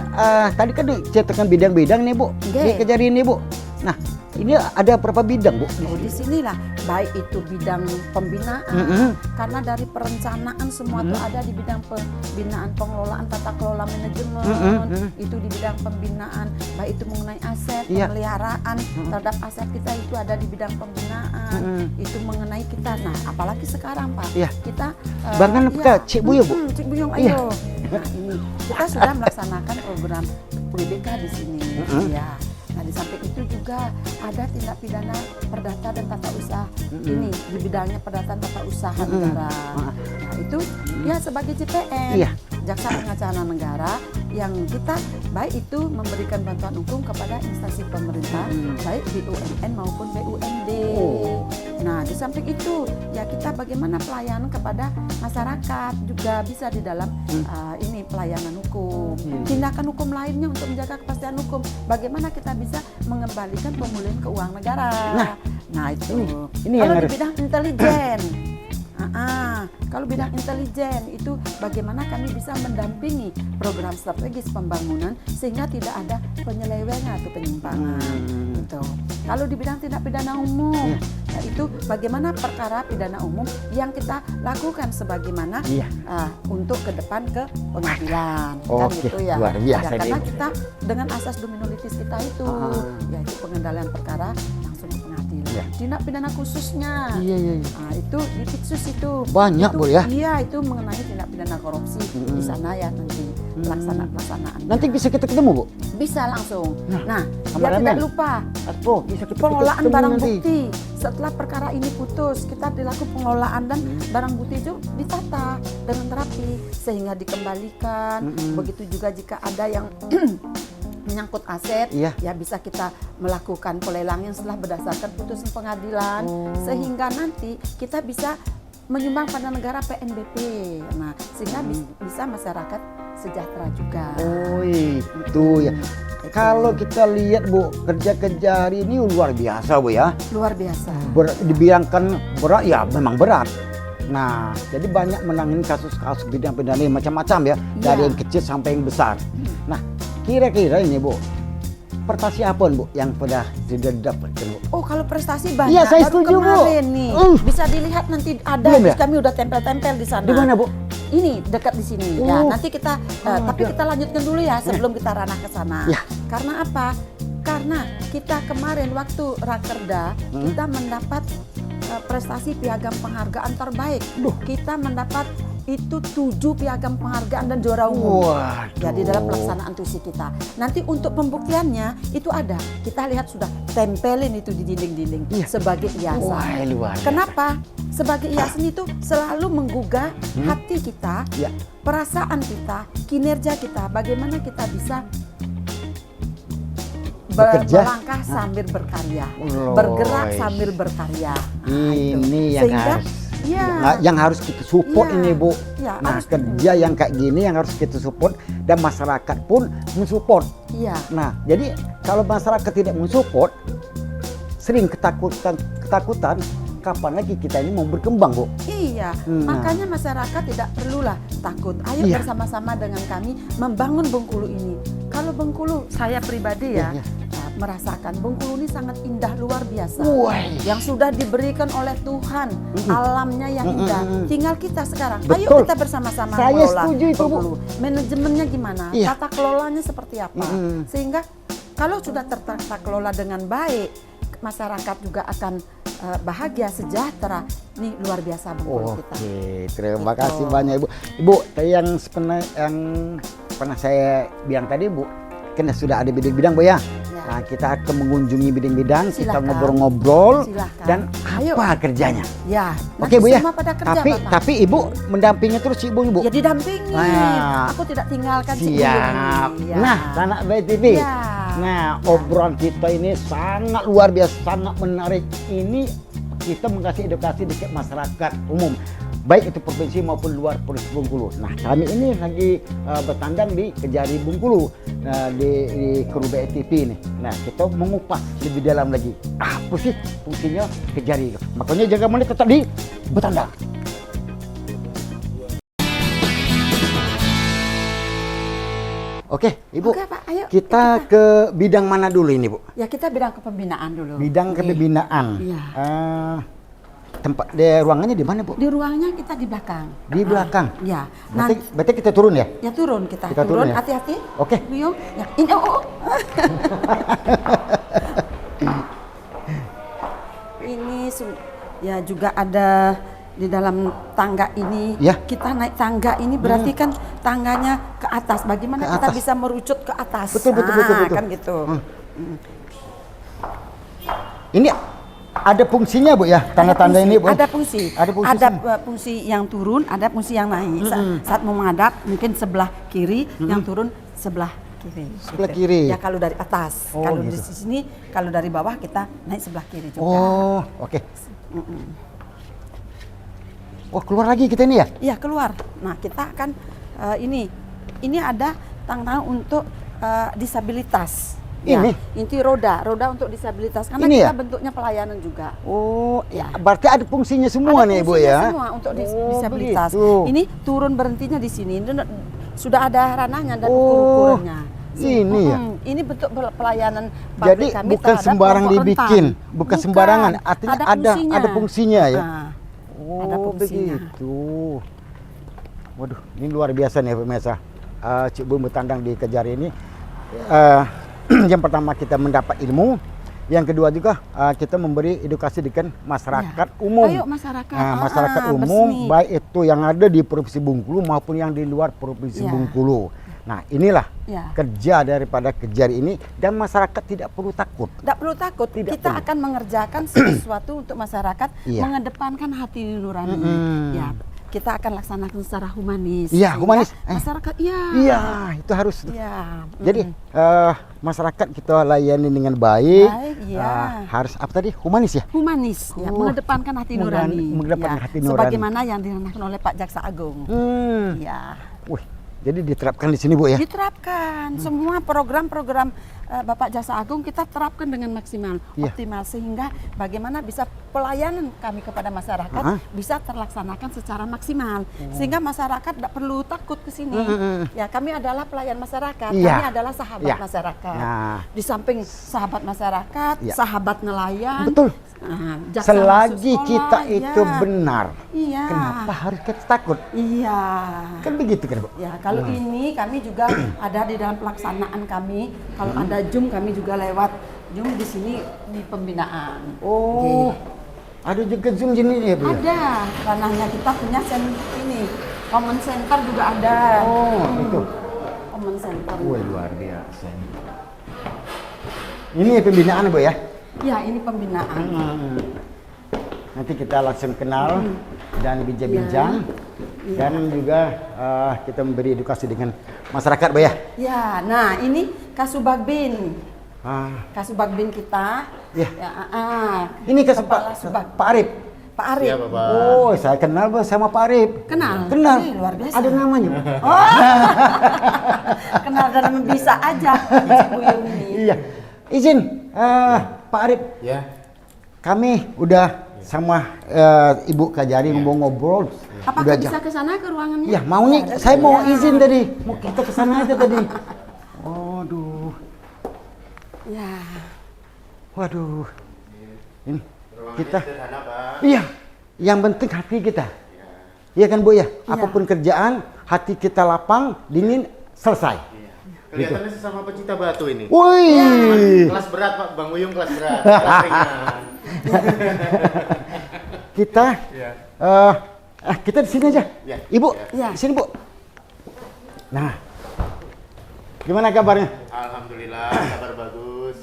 tadi kan diceritakan bidang-bidang nih, Bu. Nggih. Di Kejari ini, Bu. Nah, ini ada berapa bidang, Bu? Oh, di sinilah baik itu bidang pembinaan, karena dari perencanaan semua itu ada di bidang pembinaan pengelolaan tata kelola manajemen, itu di bidang pembinaan baik itu mengenai aset, Iya. pemeliharaan terhadap aset kita itu ada di bidang pembinaan, itu mengenai kita. Nah, apalagi sekarang Pak, Iya. kita Bangan iya, ke Cik Buyung, Bu? Cik Buyung, Iya. ayo. Nah, ini kita sudah melaksanakan program PBK di sini, ya. Nah, di samping itu juga ada tindak pidana perdata dan tata usaha ini di bidangnya perdata dan tata usaha negara. Nah, itu ya sebagai JPN, Iya. Jaksa Pengacara Negara, yang kita baik itu memberikan bantuan hukum kepada instansi pemerintah, baik BUMN maupun BUMD. Nah, di samping itu ya kita bagaimana pelayanan kepada masyarakat juga bisa di dalam ini pelayanan hukum. Tindakan hukum lainnya untuk menjaga kepastian hukum. Bagaimana kita bisa mengembalikan pemulihan keuangan negara. Nah itu. ini yang Kalau di harus- bidang intelijen, kalau bidang intelijen itu bagaimana kami bisa mendampingi program strategis pembangunan sehingga tidak ada penyelewengan atau penyimpangan. Gitu. Kalau di bidang tindak pidana umum, itu bagaimana perkara pidana umum yang kita lakukan sebagaimana untuk ke depan ke pengadilan, kan Oke, gitu ya. luar biasa Ya, karena nih, Bu. kita dengan asas dominolitis kita itu, yaitu pengendalian perkara langsung ke pengadilan. Iya. Tindak pidana khususnya, Iya. nah, itu di Pitsus itu Banyak, itu, Bu, ya? Iya, itu mengenai tindak pidana korupsi di sana ya nanti pelaksanaan. Nanti bisa kita ketemu, Bu? Bisa langsung. Nah, biar kameramen. tidak lupa Atau bisa kita pengelolaan ketemu barang nanti. bukti. Setelah perkara ini putus, kita dilakukan pengelolaan dan barang bukti itu ditata dengan terapi sehingga dikembalikan. Begitu juga jika ada yang menyangkut aset, Iya. ya bisa kita melakukan pelelangan setelah berdasarkan putusan pengadilan sehingga nanti kita bisa menyumbang pada negara PNBP. Nah, sehingga bisa masyarakat sejahtera juga. Oh, itu ya. Kalau kita lihat, Bu, kerja hari ini luar biasa, Bu, ya. Luar biasa. Dibilangkan berat, ya memang berat. Nah, jadi banyak menangani kasus-kasus bidang pidana yang macam-macam ya, dari yang kecil sampai yang besar. Nah, kira-kira ini, Bu, prestasi apa, Bu, yang sudah didapatkan, Bu? Oh, kalau prestasi banyak. Iya, saya Baru setuju, Bu. kemarin nih. Bisa dilihat nanti ada. Belum ya? Kami udah tempel-tempel di sana. Di mana, Bu? Ini dekat di sini. Ya, Oh. nanti kita tapi kita lanjutkan dulu ya sebelum kita ranah ke sana. Ya. Karena apa? Karena kita kemarin waktu Rakerda kita mendapat prestasi piagam penghargaan terbaik. Kita mendapat itu 7 piagam penghargaan dan juara umum. Waduh. Jadi dalam pelaksanaan tusi kita. Nanti untuk pembuktiannya itu ada. Kita lihat sudah tempelin itu di dinding-dinding sebagai hiasan. Wah, luar biasa. Kenapa? Sebagai hiasan itu selalu menggugah hati kita, Ya. perasaan kita, kinerja kita. Bagaimana kita bisa Bekerja. melangkah sambil berkarya, Loh, bergerak is. sambil berkarya. Nah, Ini itu. yang Sehingga, harus ya, yang harus kita support ya, ini, Bu. Iya, Nah, harus kerja yang kayak gini yang harus kita support dan masyarakat pun mensupport. Iya. Nah, jadi kalau masyarakat tidak mensupport, sering ketakutan, kapan lagi kita ini mau berkembang, Bu? Iya, Nah. makanya masyarakat tidak perlulah takut. Ayo Iya. bersama-sama dengan kami membangun Bengkulu ini. Kalau Bengkulu, saya pribadi ya, Iya. merasakan Bengkulu ini sangat indah luar biasa. Wah. Yang sudah diberikan oleh Tuhan, alamnya yang indah. Tinggal kita sekarang, ayo Betul. kita bersama-sama Saya mengelola setuju itu, Bu. Bengkulu. Manajemennya gimana? Iya. Tata kelolanya seperti apa? Sehingga kalau sudah tertata kelola dengan baik, masyarakat juga akan bahagia, sejahtera. Ini luar biasa Bengkulu kita. Oke, terima Gitu. kasih banyak Ibu. Ibu, yang pernah saya bilang tadi, Bu, kan sudah ada bidang-bidang, Bu ya. Nah, kita akan mengunjungi bidang-bidang, kita Silakan. ngobrol-ngobrol Silakan. dan Ayo. apa kerjanya. Ya, Oke, nanti Bu ya. semua pada kerja, Bapak. Tapi Ibu mendampingi terus Ibu. Ya didampingi. Nah. Aku tidak tinggalkan si Siap. Ibu ini. Ya. Nah, Sanak Bayi TV. Ya. Nah, obrolan kita ini sangat luar biasa, sangat menarik. Ini kita mengasih edukasi di masyarakat umum, baik itu provinsi maupun luar provinsi Bengkulu. Nah, kami ini lagi bertandang di Kejari Bengkulu, di Kru BI TV ini. Nah, kita mengupas lebih dalam lagi. Apa sih fungsinya Kejari? Makanya jaga menit tetap di bertandang. Oke, Ibu. Oke, Pak, ayo Kita ke bidang mana dulu ini, Bu? Ya kita bidang kepembinaan dulu. Bidang Nih, kepembinaan. Iya. Tempat ruangannya di mana, Bu? Di ruangnya kita di belakang. Di belakang. Ya. Berarti kita turun ya? Ya turun kita. Kita turun ya? Hati-hati. Oke. Buyung. Ya, ini ini ya juga ada di dalam tangga ini. Ya. Kita naik tangga ini berarti kan tangganya ke atas. Bagaimana Ke kita atas. bisa merucut ke atas? Betul. Kan gitu. Ini ada fungsinya, Bu ya? Tanda-tanda ini, Bu. Ada fungsi. Ada fungsi. Ada fungsi yang turun, ada fungsi yang naik. Saat mau menghadap mungkin sebelah kiri, yang turun sebelah kiri. Sebelah kiri. Ya kalau dari atas. Oh, Kalau gitu. di sini, kalau dari bawah kita naik sebelah kiri juga. Oh, oke. Oh, keluar lagi kita ini ya? Iya keluar. Nah kita akan ini ada tang-tang untuk disabilitas. Ya, Ini? inti roda untuk disabilitas. Karena Ini kita ya? bentuknya pelayanan juga. Oh, Ya. berarti ada fungsinya semua Ada nih, Bu fungsinya ya? semua untuk Oh, disabilitas. begitu. Ini turun berhentinya di sini. Ini sudah ada ranahnya dan Oh, ukur-ukurannya. ini ya? Ini bentuk pelayanan pabrik Jadi kami bukan terhadap sembarang kelompok dibikin, rentan. bukan sembarangan. Artinya ada fungsinya ya? Nah, Oh, ada fungsinya. begitu. Waduh, ini luar biasa nih pemirsa. Cik Bu bertandang di Kejari ini. Yang pertama kita mendapat ilmu, yang kedua juga kita memberi edukasi dengan masyarakat umum. Ayo masyarakat. Nah, masyarakat umum berseni. baik itu yang ada di Provinsi Bengkulu maupun yang di luar Provinsi Ya. Bengkulu. Nah, inilah Ya. kerja daripada Kejari ini dan masyarakat tidak perlu takut. Tidak perlu takut, Tidak kita perlu. akan mengerjakan sesuatu untuk masyarakat, Iya. mengedepankan hati nurani. Ya, kita akan laksanakan secara humanis. Iya, sehingga humanis. Masyarakat, iya. Iya, itu harus. Iya. Jadi masyarakat kita layani dengan baik. Baik, iya. Harus apa tadi? Humanis ya? Humanis, ya, Oh, mengedepankan hati nurani. mengedepankan hati nurani. Sebagaimana yang diranahkan oleh Pak Jaksa Agung. Ya. Wih, jadi diterapkan di sini, Bu ya? Diterapkan semua program-program Bapak Jaksa Agung kita terapkan dengan maksimal, Iya. optimal, sehingga bagaimana bisa pelayanan kami kepada masyarakat bisa terlaksanakan secara maksimal, sehingga masyarakat tidak perlu takut ke sini. Ya, kami adalah pelayan masyarakat, Iya. kami adalah sahabat Iya. masyarakat. Nah. Di samping sahabat masyarakat, Iya. sahabat nelayan. Betul. Jaksa masuk Selagi sekolah, kita itu ya. benar, Iya. kenapa harus kita takut? Iya. Kan begitu kan, Bu? Ya, kalau ini kami juga ada di dalam pelaksanaan kami. Kalau ada Zoom kami juga lewat Zoom di sini di pembinaan. Oh, ada juga Zoom jenis ya, Bu? ya? Ada. Ranahnya kita punya ini. Common Center juga ada. Oh, itu. Common Center. Wah, luar biasa. Ini pembinaan, Bu ya? Ya, ini pembinaan. Nanti kita langsung kenal dan bincang-bincang dan juga kita memberi edukasi dengan masyarakat, Bu ya. Ya, nah ini Kasubagbin. Ah, Kasubagbin kita. Ya. Ya, ini ke Kepala Subag. Pak Arif. Pak Arif. Siap, Bapak. Oh, saya kenal Bos sama Pak Arif. Kenal? Kenal. Ih, luar biasa. Ada namanya. Oh, kenal dan bisa aja Cibuyung ini. Iya. Izin, Pak Arif. Ya. Kami udah sama Ibu Kajari ngobrol-ngobrol. Apakah Udah bisa ke sana ke ruangannya? Iya, mau nih. Saya mau izin tadi. Mau kita ke sana aja tadi. Waduh. Ya. Waduh. Ini kita. Sederhana, Pak. Iya. Yang penting hati kita. Iya kan Bu ya? Apapun kerjaan, hati kita lapang, dingin, selesai. Kelihatannya sesama pecinta batu ini. Wih. Kelas berat Pak, Bang Uyung kelas berat. Kelas ringan. Kita Iya. kita di sini aja. Ya. Ibu, Ya. di sini Bu. Nah. Gimana kabarnya? Alhamdulillah, kabar bagus.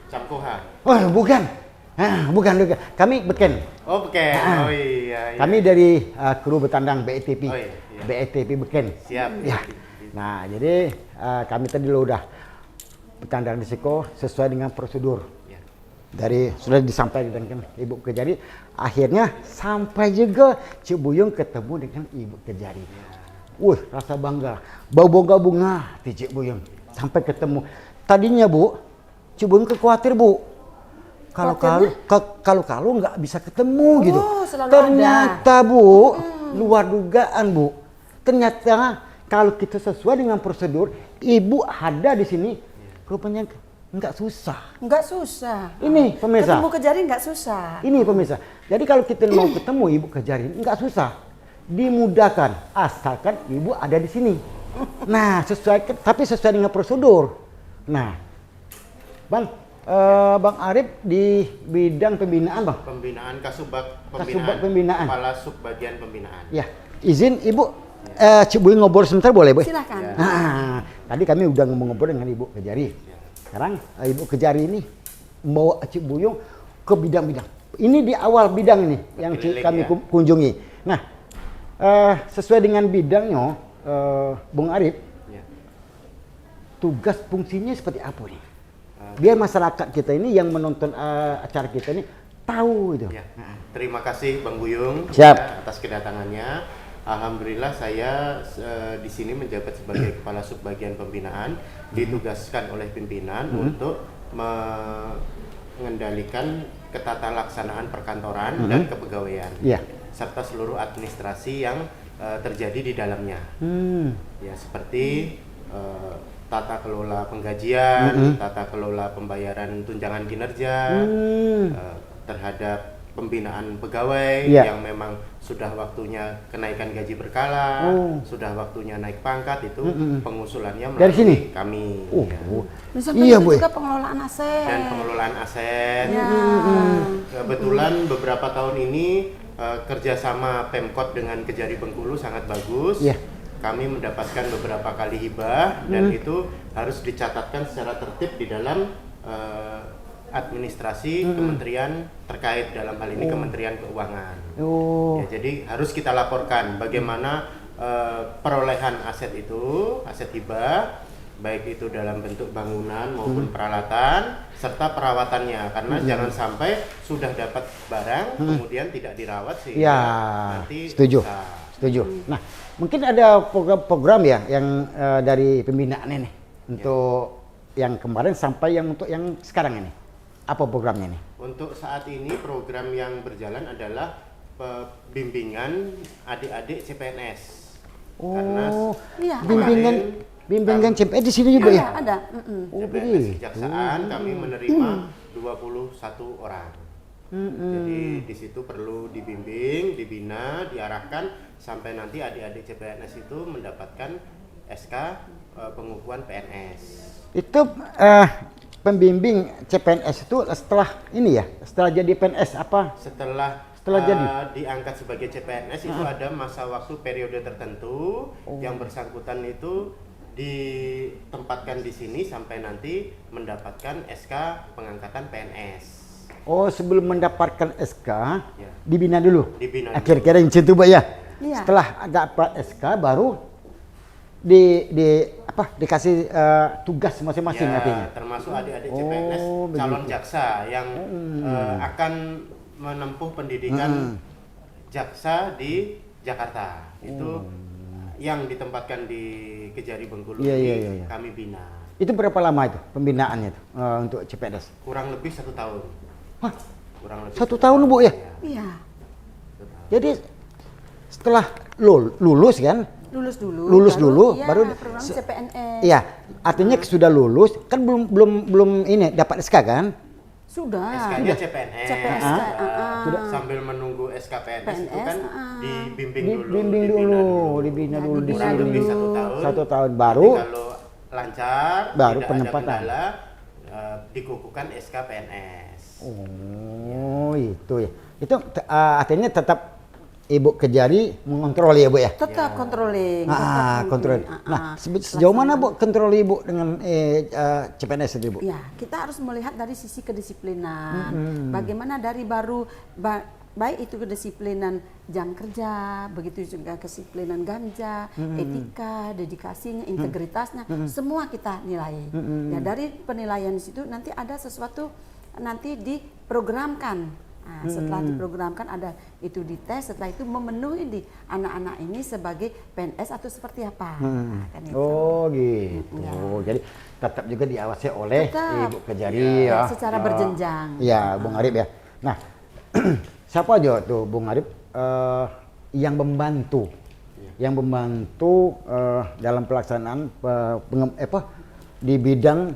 Camkoha. Oh, bukan. Bukan. Kami beken. Oh, beken. Oh iya. Kami dari kru bertandang BETP. Oh, iya. BETP beken. Siap. Ya. Nah, jadi kami tadi lo udah bertandang risiko sesuai dengan prosedur. Ya. Dari sudah disampaikan dengan Ibu Kejari, akhirnya sampai juga Cibuyung ketemu dengan Ibu Kejari. Wih, rasa bangga. Bau bunga di Cibuyung. Sampai ketemu. Tadinya Bu, Cibuyung khawatir Bu. Kalau nggak bisa ketemu gitu. Selalu Ternyata Bu, luar dugaan Bu. Ternyata kalau kita sesuai dengan prosedur, Ibu ada di sini, rupanya nggak susah. Nggak susah. Ini pemirsa. Ketemu Kejari nggak susah. Ini pemirsa. Jadi kalau kita mau ketemu Ibu Kejari, nggak susah. Dimudahkan, asalkan Ibu ada di sini. Nah, tapi sesuai dengan prosedur. Nah, Bang Arif di bidang pembinaan, Bang. Pembinaan Kasubag Kasubag Pembinaan. Kepala Subbagian Pembinaan. Ya, izin Ibu, Cibuyung ngobrol sebentar boleh, Bu? Silakan. Nah, tadi kami udah ngobrol dengan Ibu Kejari. Sekarang Ibu Kejari ini membawa Cibuyung ke bidang-bidang. Ini di awal bidang ini yang Keliling, kami ya. kunjungi. Nah, sesuai dengan bidangnya, Bung Arif, Ya. tugas fungsinya seperti apa nih? Biar masyarakat kita ini yang menonton acara kita ini tahu itu. Ya. Terima kasih Bang Buyung Siap. ya, atas kedatangannya. Alhamdulillah saya di sini menjabat sebagai Kepala Subbagian Pembinaan, ditugaskan oleh pimpinan untuk mengendalikan ketataalaksanaan perkantoran dan kepegawaian, Iya. serta seluruh administrasi yang terjadi di dalamnya. Ya seperti tata kelola penggajian, tata kelola pembayaran tunjangan kinerja, terhadap pembinaan pegawai Iya. yang memang sudah waktunya kenaikan gaji berkala, sudah waktunya naik pangkat, itu pengusulannya Dari sini? melalui kami. Ya. Dan sampai Iya, itu Bu. juga pengelolaan aset. Dan pengelolaan aset. Ya. Kebetulan beberapa tahun ini kerjasama Pemkot dengan Kejari Bengkulu sangat bagus. Iya. Kami mendapatkan beberapa kali hibah dan itu harus dicatatkan secara tertib di dalam administrasi kementerian terkait, dalam hal ini Kementerian Keuangan. Oh. Ya, jadi harus kita laporkan bagaimana perolehan aset itu, aset hibah, baik itu dalam bentuk bangunan maupun peralatan serta perawatannya, karena jangan sampai sudah dapat barang kemudian tidak dirawat sehingga Ya, nanti setuju. rusak. Setuju. Nah, mungkin ada program ya yang dari pembinaan ini untuk yang kemarin sampai yang untuk yang sekarang ini. Apa programnya ini? Untuk saat ini program yang berjalan adalah bimbingan adik-adik CPNS. Karena Oh, Iya. bimbingan CPNS di sini juga ya? Ada. Oh, CPNS Kejaksaan kami menerima 21 orang. Jadi di situ perlu dibimbing, dibina, diarahkan sampai nanti adik-adik CPNS itu mendapatkan SK pengukuhan PNS. Itu pembimbing CPNS itu setelah ini ya, setelah jadi PNS apa? Setelah jadi? Diangkat sebagai CPNS itu ada masa waktu periode tertentu yang bersangkutan itu ditempatkan di sini sampai nanti mendapatkan SK pengangkatan PNS. Oh, sebelum mendapatkan SK, Ya. dibina dulu. Dibina dulu. Kira-kira yang situ, Pak ya. Iya. Setelah dapat SK baru dikasih tugas masing-masing Ya, artinya. termasuk adik-adik CPNS Oh, calon begitu. jaksa yang akan menempuh pendidikan jaksa di Jakarta. Itu yang ditempatkan di Kejari Bengkulu Iya, ini iya, iya. kami bina. Itu berapa lama itu pembinaannya itu untuk CPNS? Kurang lebih 1 tahun. Hah? Kurang lebih 1 tahun, Bu, ya? Iya, Jadi setelah lulus kan? lulus Dulu, iya, baru program CPNS. Iya, artinya sudah lulus kan belum ini dapat SK kan? Sudah. SK-nya CPNS. CPNS, Sudah sambil menunggu SKPNS itu kan dibimbing dulu, Dibimbing dibina dulu di kurang sini. lebih 1 tahun. 1 tahun baru. Jadi kalau lancar, Baru tidak penempatan. ada kendala, dikukuhkan SKPNS. Oh, itu ya. Itu artinya tetap Ibu Kejari mengontrol ya, Bu ya? Tetap controlling. Kontrol. Nah, sejauh mana Bu kontrol Ibu dengan CPNS itu, Bu? Ya, kita harus melihat dari sisi kedisiplinan. Bagaimana dari baik itu kedisiplinan jam kerja, begitu juga kedisiplinan ganja, etika, dedikasinya, integritasnya, semua kita nilai. Ya, dari penilaian di situ nanti ada sesuatu nanti diprogramkan. Nah, setelah diprogramkan ada itu dites, setelah itu memenuhi di anak-anak ini sebagai PNS atau seperti apa. Nah, kan itu. Oh gitu. Ya. Jadi tetap juga diawasi oleh Tetap. Ibu Kejari ya. Secara berjenjang. Ya, Bung Arif ya. Nah, siapa aja tuh Bung Arif yang membantu dalam pelaksanaan di bidang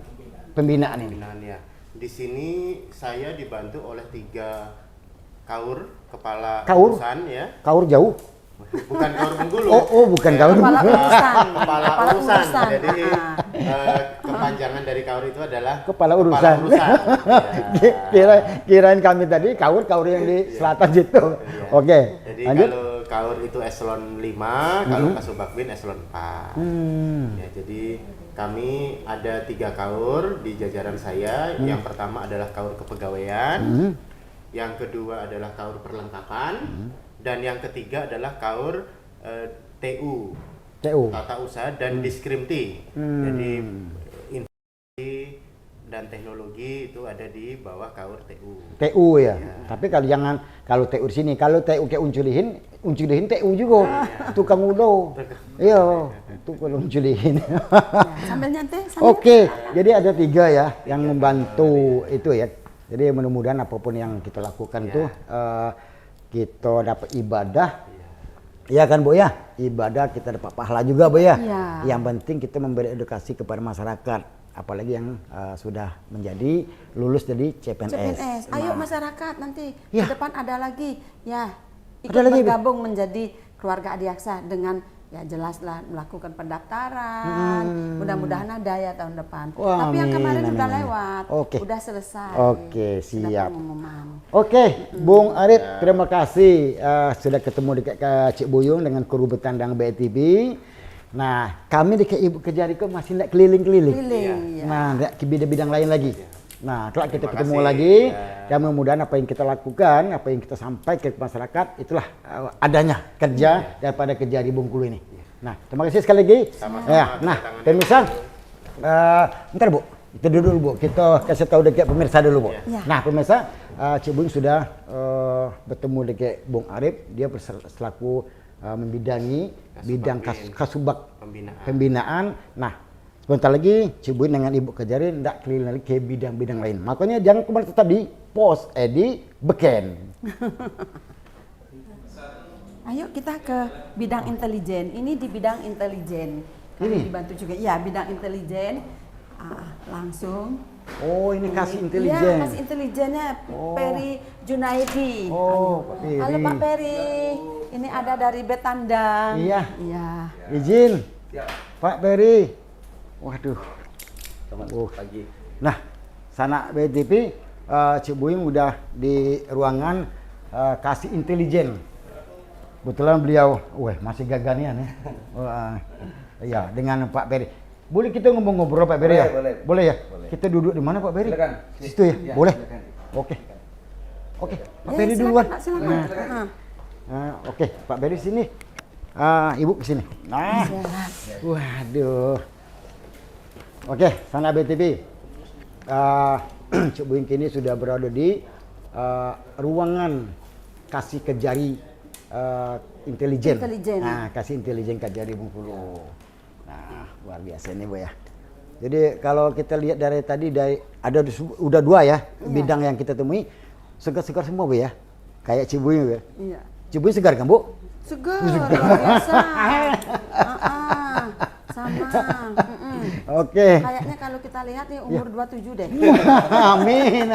pembinaan ini? Pembinaan ya. Di sini saya dibantu oleh 3 kaur kepala Kaur? urusan ya. Kaur jauh? Bukan kaur Bengkulu. Bukan Ya, kaur. Kepala urusan. Kepala Kepala urusan. urusan. Jadi kepanjangan dari kaur itu adalah Kepala urusan. Ya. Kirain kami tadi kaur yang di selatan situ. Ya. Oke. Jadi Lanjut. kalau kaur itu eselon 5, kalau Kasubagmin eselon 4. Ya, jadi kami ada 3 kaur di jajaran saya. Yang pertama adalah kaur kepegawaian, yang kedua adalah kaur perlengkapan, dan yang ketiga adalah kaur TU, tata usaha dan diskrimti. Jadi informasi dan teknologi itu ada di bawah kaur TU. TU ya. Tapi kalau TU di sini, kalau TU kayak unculihin TU juga. Tukang udo. Iya, tukang unculihin. Ya, sambil nyantai. Oke, jadi ada 3 ya yang membantu itu ya. Jadi mudah-mudahan apapun yang kita lakukan tuh kita dapat ibadah. Iya kan Bu ya? Ibadah kita dapat pahala juga Bu ya. Iya. Yang penting kita memberi edukasi kepada masyarakat, apalagi yang sudah menjadi lulus dari CPNS. Ayo masyarakat nanti Ya. ke depan ada lagi ya ikut Ada lagi, Bu? bergabung menjadi keluarga Adiaksa dengan ya jelaslah melakukan pendaftaran. Mudah-mudahan ada ya tahun depan. Wah, Tapi yang amin, kemarin amin, udah amin. lewat, Oke. udah selesai. Oke, Sudah siap. pengumuman. Oke, Bung Arif, terima kasih sudah ketemu dekat Cik Buyung dengan kru bertandang BTV. Nah, kami dekat Ibu Kejari kok masih nak keliling-keliling. Keliling, ya. Nah, nak ke bidang-bidang lain lagi. Nah, kelak kita Terima ketemu kasih, lagi. ya. Dan mudah-mudahan apa yang kita lakukan, apa yang kita sampaikan ke masyarakat, itulah adanya kerja daripada Kejari Bengkulu ini. Nah, terima kasih sekali lagi. Sama-sama, Ya, nah, kedatangan pemirsa, bentar Bu, kita duduk dulu Bu, kita kasih tahu dekat pemirsa dulu Bu. Ya. Nah, pemirsa, Cik Buyung sudah bertemu dekat Bung Arif, dia selaku membidangi bidang kasubag pembinaan. Nah, sebentar lagi Cik Buyung dengan Ibu Kejari hendak keliling lagi ke bidang-bidang lain. Makanya jangan kembali tetap di pos di Beken. Ayo kita ke bidang intelijen. Ini di bidang intelijen. Kami Ini? dibantu juga. Ya, bidang intelijen. Langsung. Oh, ini kasih Iya, intelijen. kasih intelijennya Oh. Peri Junaidi. Oh, Pak Peri. Halo Pak Peri. Ini ada dari Betandang. Iya. Iya. Izin. Pak Peri. Waduh. Selamat pagi. Nah, sana BTV, Cik Buyung udah di ruangan kasih intelijen. Kebetulan beliau, masih gaganian ya. Ya, dengan Pak Peri. Boleh kita ngobrol Pak Peri ya? Boleh ya? Boleh. Kita duduk di mana Pak Peri? Silakan. Di situ ya? Ya, Boleh? silakan. Oke. Oke, Pak Ya, Peri silakan, duluan. Pak, silakan. Nah. Oke, Pak Peri sini. Ibu ke sini. Nah. Waduh. Oke, sana BTV. Cik Buyung kini sudah berada di ruangan kasih ke jari intelijen. Intelijen. Nah, kasih intelijen ke jari Bengkulu. Nah, luar biasa ini Bu ya. Jadi kalau kita lihat dari tadi ada udah 2 ya bidang yang kita temui, segar-segar semua Bu ya. Kayak Cibui Bu ya. Iya. Cibui segar kan Bu? Segar, luar biasa. Sama. Oke. Kayaknya kalau kita lihat nih umur 27 deh. Amin.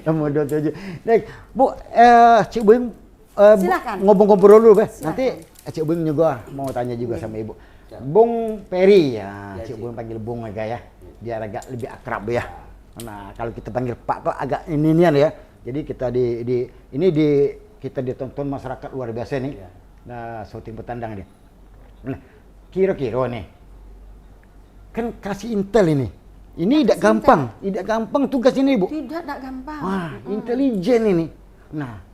Umur 27. Baik, Bu, Cik Buing Silakan. ngobrol dulu, Be. Silakan. Nanti Cik Buing juga mau tanya juga sama Ibu. Bung Peri ya, Cik Buing panggil Bung agak ya, biar agak lebih akrab ya. Nah, kalau kita panggil Pak kok agak inian ya. Jadi kita kita ditonton masyarakat luar biasa nih. Nah, syuting petandang nih. Nah, kira-kira nih, kan kasih intel ini. Ini tidak gampang tugas ini Bu. Tidak gampang. Wah, intelijen ini. Nah,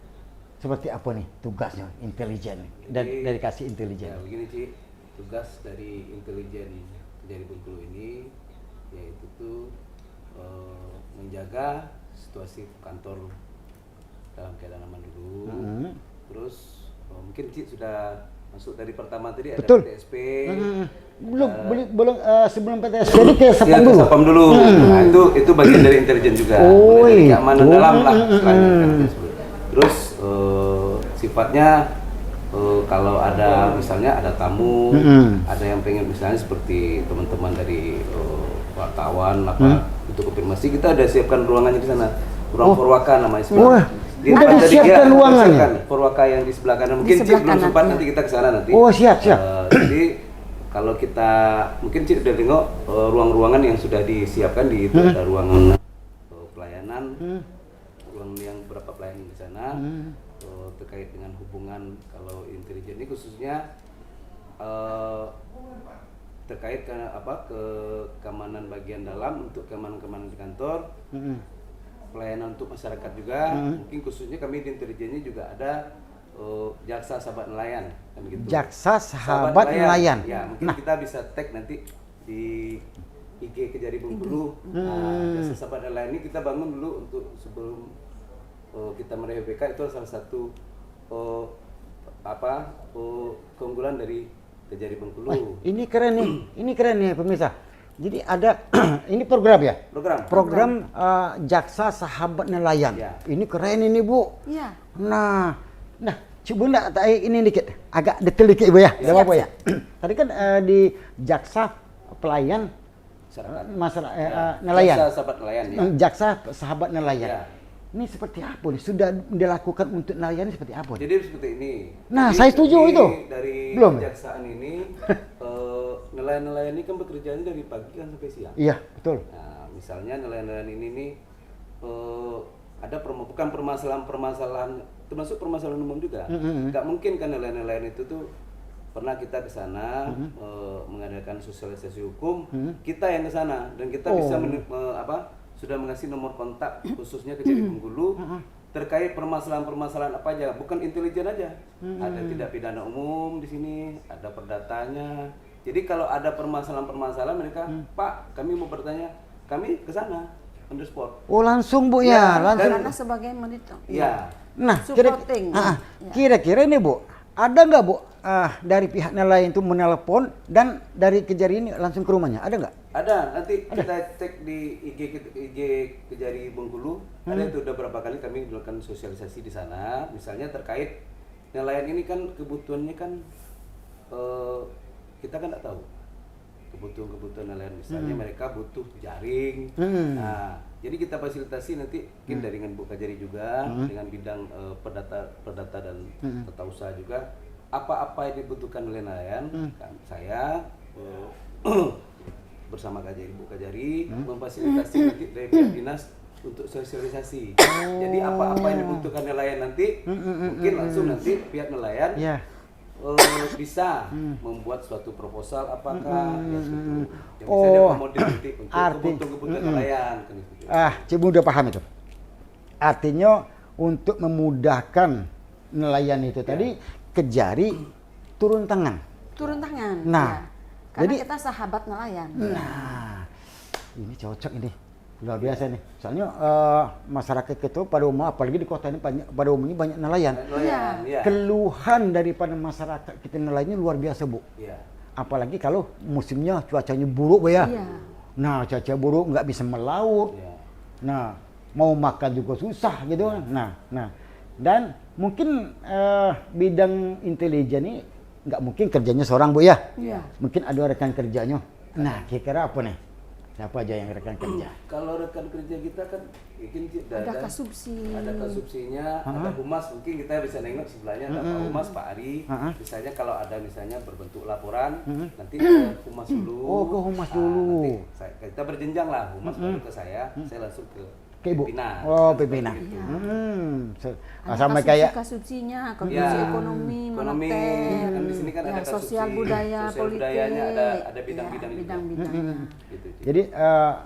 seperti apa nih tugasnya intelijen dari kasih intelijen? Ya, begini Ci, tugas dari intelijen dari Bengkulu ini yaitu tuh menjaga situasi kantor dalam keadaan aman dulu. Terus mungkin Ci sudah masuk dari pertama tadi ada Betul. PTSP. Belum sebelum PTSP ini ke Sapam dulu. Sapam dulu. Nah, itu bagian dari intelijen juga. Oh, Dari itu. keamanan dalam lah istilahnya. Terus sifatnya kalau ada misalnya ada tamu, ada yang pengen misalnya seperti teman-teman dari wartawan untuk konfirmasi, kita ada siapkan ruangannya di sana. Ruang Purwaka namanya sebenarnya. Udah disiapkan ruangannya. Purwaka yang di sebelah kanan. Mungkin Cik belum sempat nanti kita ke sana nanti. Oh, siap. Jadi kalau kita mungkin Cik udah tengok ruang-ruangan yang sudah disiapkan di itu ada ruangan pelayanan, ruang yang berapa pelayanan di sana terkait dengan hubungan kalau intelijen ini khususnya terkait ke keamanan bagian dalam untuk keamanan di kantor. Pelayanan untuk masyarakat juga, mungkin khususnya kami di intelijen ini juga ada jaksa sahabat nelayan kan gitu. Jaksa sahabat nelayan. Ya, mungkin kita bisa tag nanti di IG Kejari Bengkulu. Nah, jaksa sahabat nelayan ini kita bangun dulu untuk sebelum kita meraih BK, itu salah satu keunggulan dari Kejari Bengkulu. Ini keren nih pemirsa. Jadi ada ini program ya? Program jaksa sahabat nelayan. Ya. Ini keren ini Bu. Iya. Nah, coba ini dikit, agak detail dikit Bu ya. Enggak apa-apa ya. Tadi kan di jaksa pelayan masyarakat nelayan. Jaksa sahabat nelayan ya. Jaksa sahabat nelayan. Ya. Ini seperti apa nih? Sudah dilakukan untuk nelayan seperti apa? Jadi seperti ini. Nah, Jadi saya setuju itu. Dari Belum? kejaksaan ini, nelayan-nelayan ini kan bekerjanya dari pagi kan sampai siang. Iya, betul. Nah, misalnya nelayan-nelayan ini nih ada bukan permasalahan termasuk permasalahan umum juga. Nggak mungkin kan nelayan-nelayan itu tuh pernah kita ke sana mengadakan sosialisasi hukum, kita yang ke sana dan kita bisa sudah mengasih nomor kontak khususnya ke Kejari Bengkulu terkait permasalahan-permasalahan apa aja, bukan intelijen aja. Ada tindak pidana umum di sini, ada perdatanya. Jadi kalau ada permasalahan-permasalahan mereka, Pak, kami mau bertanya, kami ke sana on the spot. Oh, langsung Bu ya, langsung. Karena sebagai monitor. Iya. Nah, Supporting. kira-kira ini Bu, ada nggak Bu dari pihak nelayan itu menelpon dan dari Kejari ini langsung ke rumahnya, ada nggak? Ada, nanti kita cek di IG Kejari Bengkulu. Ada itu udah berapa kali kami melakukan sosialisasi di sana. Misalnya terkait nelayan ini kan kebutuhannya kan kita kan nggak tahu kebutuhan nelayan. Misalnya mereka butuh jaring. Nah, jadi kita fasilitasi nanti mungkin dari dengan Bu Kejari juga dengan bidang perdata dan tata usaha juga. Apa-apa yang dibutuhkan oleh nelayan, kan saya bersama Bu Kejari memfasilitasi nanti dari pihak dinas untuk sosialisasi. Jadi apa-apa yang dibutuhkan nelayan nanti mungkin langsung nanti pihak nelayan bisa membuat suatu proposal apakah yang bisa diakomodir nanti untuk kebutuhan nelayan. Cibu udah paham itu. Artinya untuk memudahkan nelayan itu tadi Kejari turun tangan. Nah, Nah, ya. Karena kita sahabat nelayan. Nah, ini cocok ini. Luar biasa nih. Soalnya masyarakat itu pada umum, apalagi di kota ini pada umumnya banyak nelayan. Nelayan, iya. Keluhan daripada masyarakat kita nelayannya luar biasa, Bu. Iya. Apalagi kalau musimnya cuacanya buruk, Bu ya. Iya. Nah, cuaca buruk nggak bisa melaut. Iya. Nah, mau makan juga susah gitu kan. Nah. Dan mungkin bidang intelijen ini nggak mungkin kerjanya seorang, Bu ya. Iya. Mungkin ada rekan kerjanya. Nah, kira-kira apa nih? Siapa aja yang rekan kerja? Kalau rekan kerja kita kan mungkin Ada kasubsi. ada kasubsinya, ada humas, mungkin kita bisa nengok sebelahnya ada Pak Humas, Pak Ari. Misalnya kalau ada misalnya berbentuk laporan, nanti ke humas dulu. Oh, ke humas dulu. Nanti kita berjenjang lah, humas baru ke saya langsung ke Ibu. pimpinan. Oh, pimpinan. Gitu. Sama kayak bidang-bidangnya, konsumsi Ya, ekonomi, ekonomi, moneter, kan di sini kan ada sosial kasubsi, budaya, sosial politik, budayanya ada bidang-bidang itu. bidang-bidangnya. Gitu, Cik. jadi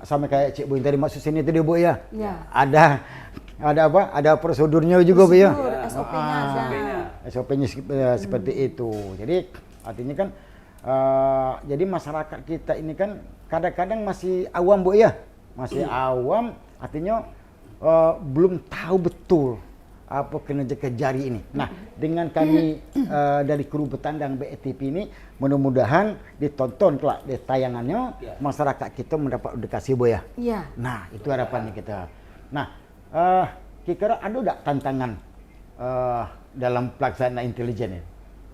sama kayak Cik Bu yang tadi maksud sini itu dia, Bu ya. Iya. Ada apa? Ada prosedurnya juga, Bu ya. Prosedur, SOP-nya ada. SOP-nya seperti itu. Jadi artinya kan jadi masyarakat kita ini kan kadang-kadang masih awam, Bu ya. Masih awam, artinya belum tahu betul apa kinerja Kejari ini. Nah, dengan kami dari kru Betandang BETP ini, mudah-mudahan ditonton kelak di tayangannya, masyarakat kita mendapat edukasi, Bu ya. Iya. Nah, itu harapannya kita. Nah, kira-kira ada enggak tantangan dalam pelaksanaan intelijen ini?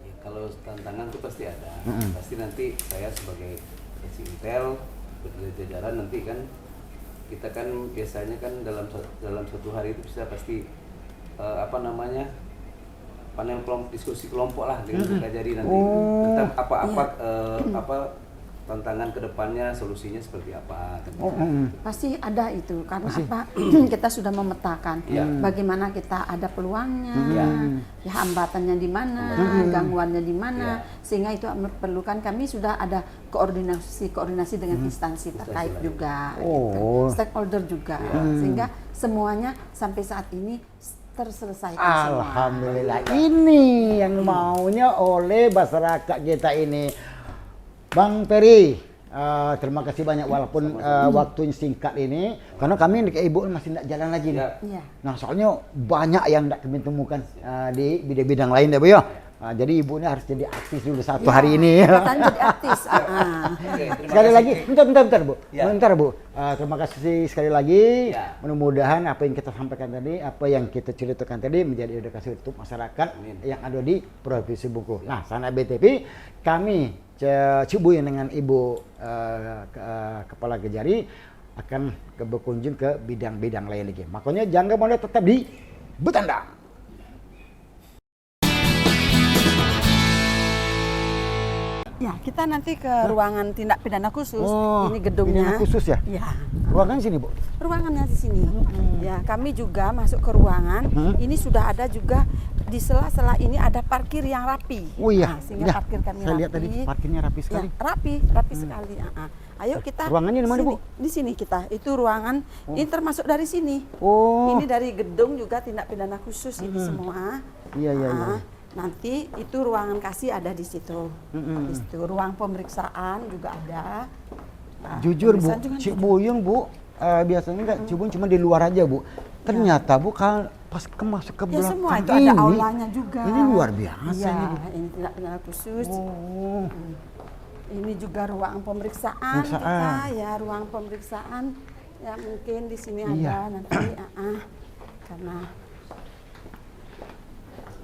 Ya, kalau tantangan itu pasti ada. Pasti nanti saya sebagai Intel berjajaran nanti kan kita kan biasanya kan dalam satu hari itu bisa pasti panel diskusi kelompok lah dengan Kejari nanti tentang apa tantangan kedepannya, solusinya seperti apa. Pasti ada itu karena apa? Kita sudah memetakan bagaimana kita ada peluangnya, ya hambatannya di mana, gangguannya di mana, sehingga itu memerlukan kami sudah ada koordinasi dengan instansi terkait juga, gitu. Stakeholder juga, sehingga semuanya sampai saat ini terselesaikan semua. Alhamdulillah, ini yang maunya oleh masyarakat kita ini. Bang Peri, terima kasih banyak walaupun waktunya singkat ini, karena kami dengan Ibu masih tidak jalan lagi nih. Iya. Nah, soalnya banyak yang tidak kami temukan di bidang-bidang lain ya, Bu ya. Jadi Ibu ini harus jadi artis dulu satu hari ini. Katanya jadi artis. Sekali lagi, bentar Bu. Bentar Bu. Terima kasih sekali lagi. Mudah-mudahan apa yang kita sampaikan tadi, apa yang kita ceritakan tadi menjadi edukasi untuk masyarakat yang ada di Provinsi Bengkulu. Nah, Sana BTP kami Cibuy dengan Ibu Kepala Kejari akan berkunjung ke bidang-bidang lain lagi. Makanya jangan boleh tetap di Betandang. Ya, kita nanti ke ruangan tindak pidana khusus. Ini Pidana gedungnya. khusus ya? Ya. Ruangan sini, Bu. Ruangannya di sini. Ya, kami juga masuk ke ruangan. Ini sudah ada juga di sela-sela ini ada parkir yang rapi. Oh iya. Nah, sehingga parkir kami Saya rapi. lihat tadi parkirnya rapi sekali. Ya, rapi sekali. Ayo kita. Ruangannya di mana, Bu? Di sini kita. Itu ruangan. Ini termasuk dari sini. Oh. Ini dari gedung juga tindak pidana khusus ini semua. Iya. Nanti itu ruangan kasih ada di situ. Di situ ruang pemeriksaan juga ada. Nah, Jujur Bu, pemeriksaan juga Cik ada. Buyung Bu, biasanya nggak Cibuyung cuma di luar aja Bu. Ternyata Bu kalau pas masuk ke Ya belakang semua itu ini, ada aulanya juga. Ini luar biasa Ya, ini Bu. ini tindak pidana khusus. Oh. Ini juga ruang pemeriksaan kita, ya ruang pemeriksaan. Ya mungkin di sini ada nanti karena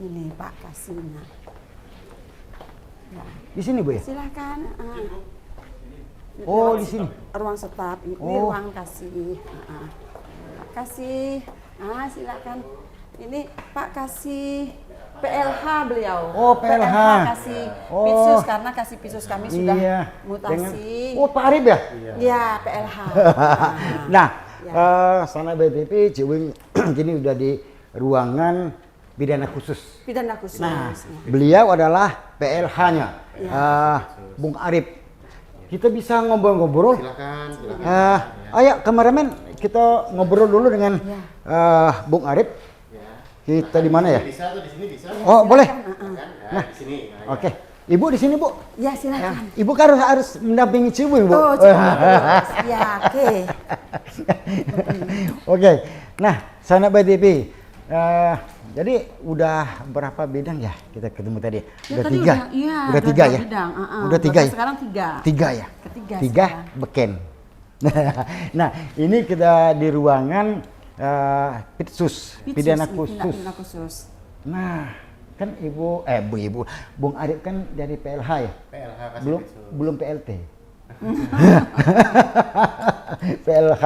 ini Pak Kasihnya. Ya. Di sini Bu ya? Silakan. Oh, di sini. Ruang staf, ini ruang kasih. Pak Kasih. Silakan. Ini Pak Kasih PLH beliau. Oh, PLH. Kasih Pisus karena Kasih Pisus kami sudah mutasi. Pak Arif ya? Iya, PLH. Nah, Sana BTP Cibuyung kini udah di ruangan pidana khusus. Pidana khusus. Nah, beliau adalah PLH-nya, Bung Arif. Kita bisa ngobrol-ngobrol. Silakan. Ayo, kameramen, kita ngobrol dulu dengan Bung Arif. Kita di mana ya? Bisa tuh di sini bisa. Oh, boleh. Nah, di sini. Oke. Ibu di sini, Bu. Ya, silakan. Ibu kan harus mendampingi Cibuyung, Bu. Oh, ya, oke. Oke, nah Sanak BTP, jadi udah berapa bidang ya kita ketemu tadi? Udah tadi tiga, iya, udah tiga ya? bidang, Udah tiga ya? Sekarang tiga. Tiga ya? Ketiga Tiga sekarang. beken. Nah ini kita di ruangan Pitsus, pidana khusus. Pidana khusus. Nah kan ibu, Bung Arif kan dari PLH ya? PLH kasih Belum PLT. PLH.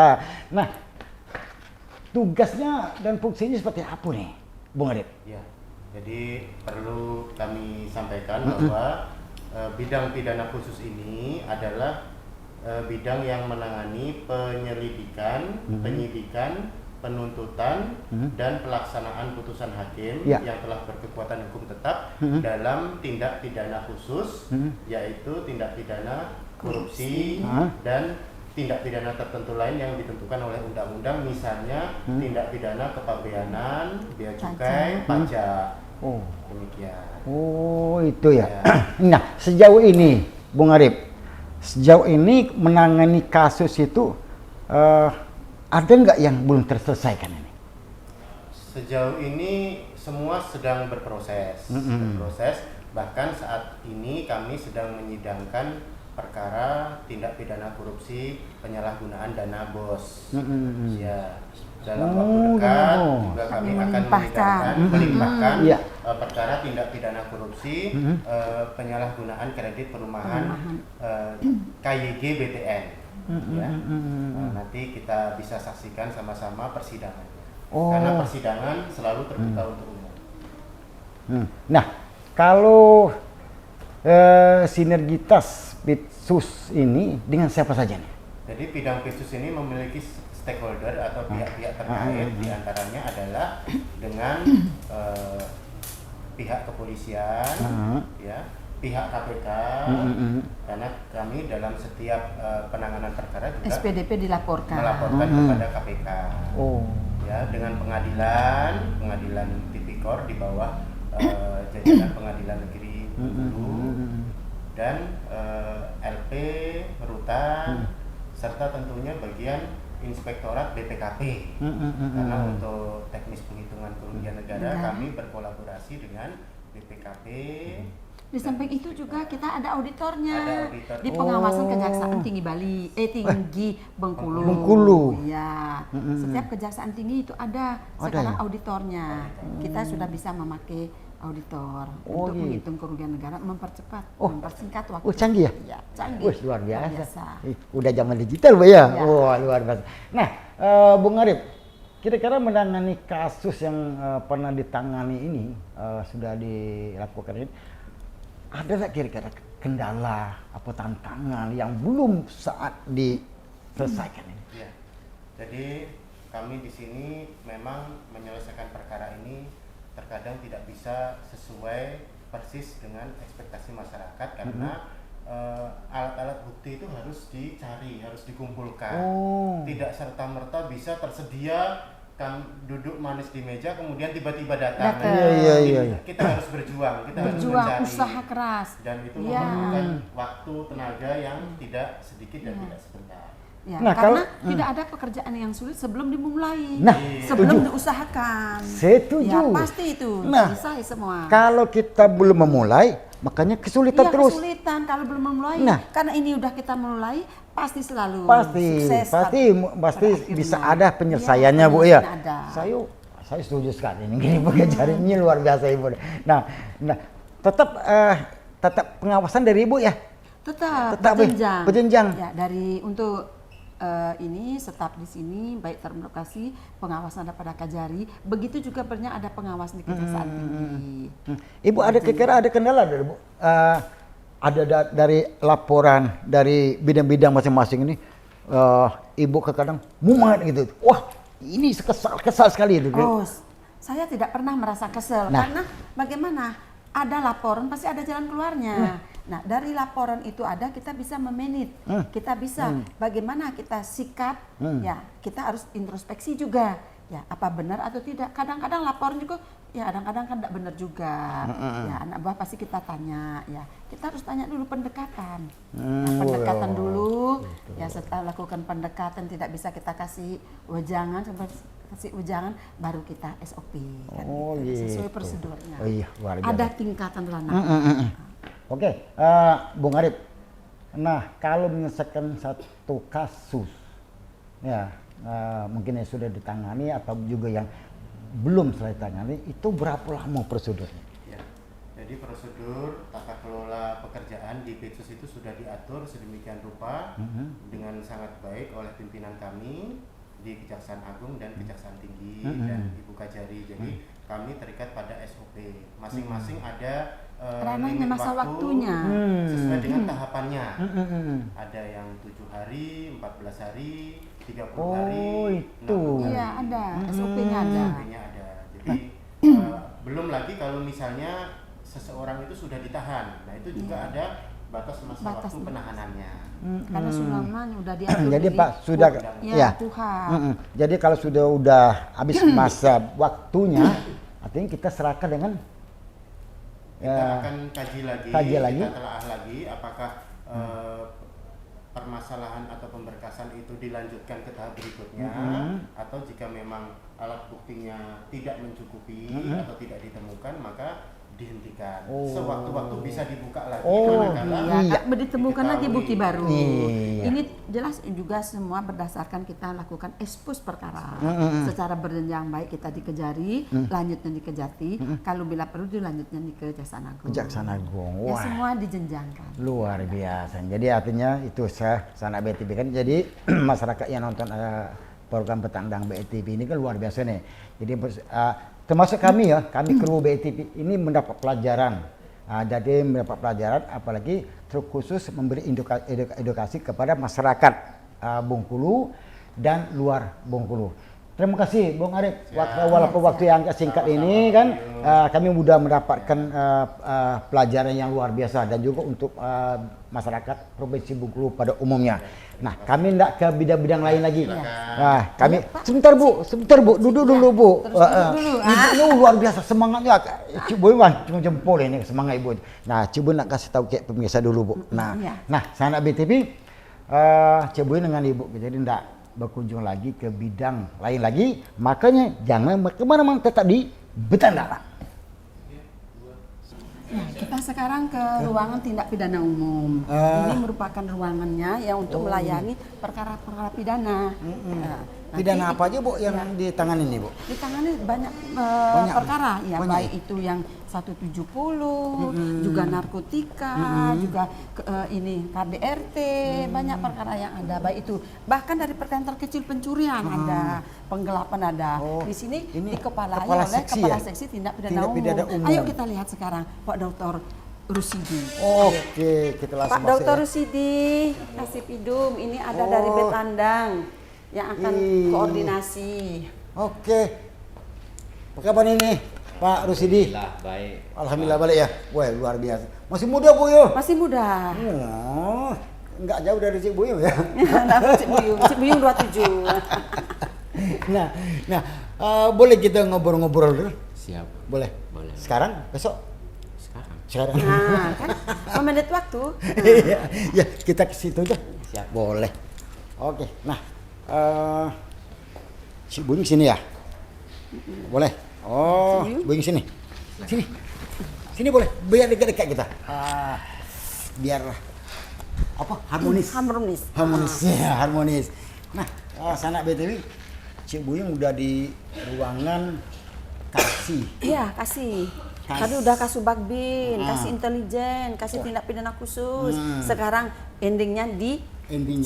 Nah, tugasnya dan fungsinya seperti apa nih, Bung Arif? Ya, jadi perlu kami sampaikan bahwa bidang pidana khusus ini adalah bidang yang menangani penyelidikan, penyidikan, penuntutan, dan pelaksanaan putusan hakim yang telah berkekuatan hukum tetap dalam tindak pidana khusus, yaitu tindak pidana korupsi dan tindak pidana tertentu lain yang ditentukan oleh undang-undang, misalnya tindak pidana kepabeanan, bea cukai, pajak. Demikian. Oh, itu ya. Nah, sejauh ini, Bung Arif, sejauh ini menangani kasus itu ada nggak yang belum terselesaikan ini? Sejauh ini semua sedang berproses, bahkan saat ini kami sedang menyidangkan perkara tindak pidana korupsi penyalahgunaan dana BOS. Ya, dalam waktu dekat juga kami akan melimpahkan perkara tindak pidana korupsi penyalahgunaan kredit perumahan KYG BTN. Ya. Nanti kita bisa saksikan sama-sama persidangannya. Karena persidangan selalu terbuka untuk umum. Nah, kalau sinergitas Pitsus ini dengan siapa saja nih? Jadi bidang Pitsus ini memiliki stakeholder atau pihak-pihak terkait, diantaranya adalah dengan pihak kepolisian, ya, pihak KPK, karena kami dalam setiap penanganan perkara juga SPDP melaporkan kepada KPK. Ya, dengan pengadilan tipikor di bawah jajaran pengadilan negeri Bengkulu dan LP, Rutan, serta tentunya bagian Inspektorat BPKP. Karena untuk teknis penghitungan kerugian negara kami berkolaborasi dengan BPKP. Di samping itu juga kita ada auditornya. Ada auditor. Di pengawasan Kejaksaan Tinggi Tinggi Bengkulu. Bengkulu. Ya. Setiap kejaksaan tinggi itu ada sekarang auditornya. Kita sudah bisa memakai auditor untuk menghitung kerugian negara, mempercepat, mempersingkat waktu. Canggih ya? Ya, canggih. Luar biasa. Udah zaman digital, Pak ya? Luar biasa. Nah, Bung Arif, kira-kira menangani kasus yang pernah ditangani ini, sudah dilakukan ini, ada nggak kira-kira kendala atau tantangan yang belum saat diselesaikan ini? Ya. Jadi kami di sini memang menyelesaikan perkara ini terkadang tidak bisa sesuai persis dengan ekspektasi masyarakat karena alat-alat bukti itu harus dicari, harus dikumpulkan. Tidak serta-merta bisa tersedia duduk manis di meja kemudian tiba-tiba datang. Iya. Kita harus berjuang, kita harus mencari. Usaha keras. Dan itu memerlukan waktu, tenaga yang tidak sedikit dan tidak sebentar. Ya, karena tidak ada pekerjaan yang sulit sebelum dimulai, sebelum diusahakan. Setuju. Ya, pasti itu. Bisa semua. Kalau kita belum memulai, makanya kesulitan terus. Kesulitan kalau belum memulai. Karena ini udah kita mulai, pasti selalu sukses. Pasti bisa ada penyelesaiannya, Bu ya. Saya setuju sekali ini pekerjaannya luar biasa, Ibu. Nah, tetap pengawasan dari Ibu ya. Tetap berjenjang. Ya, dari untuk ini tetap di sini baik terlokasi pengawasan ada pada Kajari, begitu juga banyak ada pengawas di Kejaksaan Tinggi. Ibu ada kira-kira ada kendala dari Bu? Ada dari laporan dari bidang-bidang masing-masing ini, Ibu kadang mumet gitu. Wah, ini kesal sekali itu. Saya tidak pernah merasa kesel karena bagaimana? Ada laporan pasti ada jalan keluarnya. Nah, dari laporan itu ada kita bisa memanage, kita bisa bagaimana kita sikap, ya kita harus introspeksi juga, ya apa benar atau tidak. Kadang-kadang laporan juga Ya kadang-kadang kan tidak benar juga. Ya anak buah pasti kita tanya. Ya kita harus tanya dulu pendekatan. Ya, pendekatan dulu. Ya setelah lakukan pendekatan tidak bisa kita kasih wejangan, baru kita SOP. Kan, gitu. Sesuai prosedurnya. Oh iya, luar biasa. Ada tingkatan ranah. Oke, Bung Arif. Nah, kalau menyelesaikan satu kasus, ya mungkin yang sudah ditangani atau juga yang belum selesai tangani, itu berapa lama prosedurnya? Ya, jadi prosedur tata kelola pekerjaan di Betsus itu sudah diatur sedemikian rupa dengan sangat baik oleh pimpinan kami di Kejaksaan Agung dan Kejaksaan Tinggi dan Ibu Kajari. Jadi kami terikat pada SOP. Masing-masing ada ranahnya, limit masa waktu waktunya sesuai dengan tahapannya. Ada yang 7 hari, 14 hari, 30 hari. Itu. 60 hari. Iya ada, SOP-nya ada. SOP-nya ada. Jadi belum lagi kalau misalnya seseorang itu sudah ditahan. Nah, itu juga ada batas masa waktu penahanannya. Karena sulama udah diatur. Jadi di Pak sudah ya, Tuhan. Jadi kalau udah habis masa waktunya, artinya kita serahkan dengan Kita akan kaji lagi, kita telaah lagi apakah permasalahan atau pemberkasan itu dilanjutkan ke tahap berikutnya, atau jika memang alat buktinya tidak mencukupi atau tidak ditemukan, maka dihentikan. Sewaktu-waktu bisa dibuka lagi. Iya, ditemukan lagi bukti baru. Iya. Ini jelas juga semua berdasarkan kita lakukan ekspos perkara. Secara berjenjang, baik kita di Kejari, lanjutnya di Kejati, kalau bila perlu dilanjutnya di Kejaksaan Agung. Kejaksaan Agung. Ya Wah, semua dijenjangkan. luar biasa. Jadi artinya itu Sanak BTV kan. Jadi masyarakat yang nonton program Petandang BTV ini kan luar biasa nih. Jadi termasuk kami ya, kami kru BTV ini mendapat pelajaran. Jadi mendapat pelajaran, apalagi terkhusus memberi edukasi kepada masyarakat Bengkulu dan luar Bengkulu. Terima kasih Bung Arif, walaupun waktu yang singkat ini kan kami mudah mendapatkan pelajaran yang luar biasa dan juga untuk masyarakat Provinsi Bengkulu pada umumnya. Nah, kami tidak ke bidang-bidang lain lagi. Nah, kami sebentar Bu, duduk dulu Bu. Ibu luar biasa semangatnya. Cibu Iwan cuma jempol ini semangat Ibu. Nah, Cibu nak kasih tahu kayak pemirsa dulu Bu. Nah, Sanak BTV Cibu dengan Ibu jadi tidak berkunjung lagi ke bidang lain lagi, makanya jangan kemana-mana, tetap di Betandang. Ya, kita sekarang ke ruangan tindak pidana umum. Ini merupakan ruangannya yang untuk melayani perkara-perkara pidana. Pidana apa aja Bu yang ditangani ini Bu? Ditangani banyak perkara, ya banyak. baik itu yang 170, juga narkotika, juga ini KDRT, banyak perkara yang ada. Baik itu bahkan dari perkara terkecil pencurian ada, penggelapan ada. Di sini dikepalai oleh Kepala Seksi Tindak Pidana Umum. Ayo kita lihat sekarang Pak Dr. Rusidi. Oke, kita langsung Pak Dr. Rusidi, kasih pidum, ini ada dari Betandang yang akan koordinasi. Oke. Apa kabar ini Pak Rusidi? Alhamdulillah baik. Alhamdulillah balik ya. Wah, luar biasa. Masih muda Bu yo. Masih muda. Oh, enggak jauh dari Cik Buyung ya. Cik Buyung 27. Nah, boleh kita ngobrol-ngobrol dulu? Siap. Boleh. Boleh. Sekarang? Besok? Sekarang. Nah, kan memenit waktu. Ya, kita ke situ aja. Siap. Boleh. Oke. Nah, Cik Buyung sini ya? Boleh. Oh, Buyung sini. Sini boleh. Biar dekat-dekat kita. Biar apa? Harmonis. Harmonis. Nah, Sanak BTV, Cik Buyung udah di ruangan kasih. Iya, kasih. Tadi udah Kasubag-Bin, kasih intelijen, kasih tindak pidana khusus. Sekarang endingnya di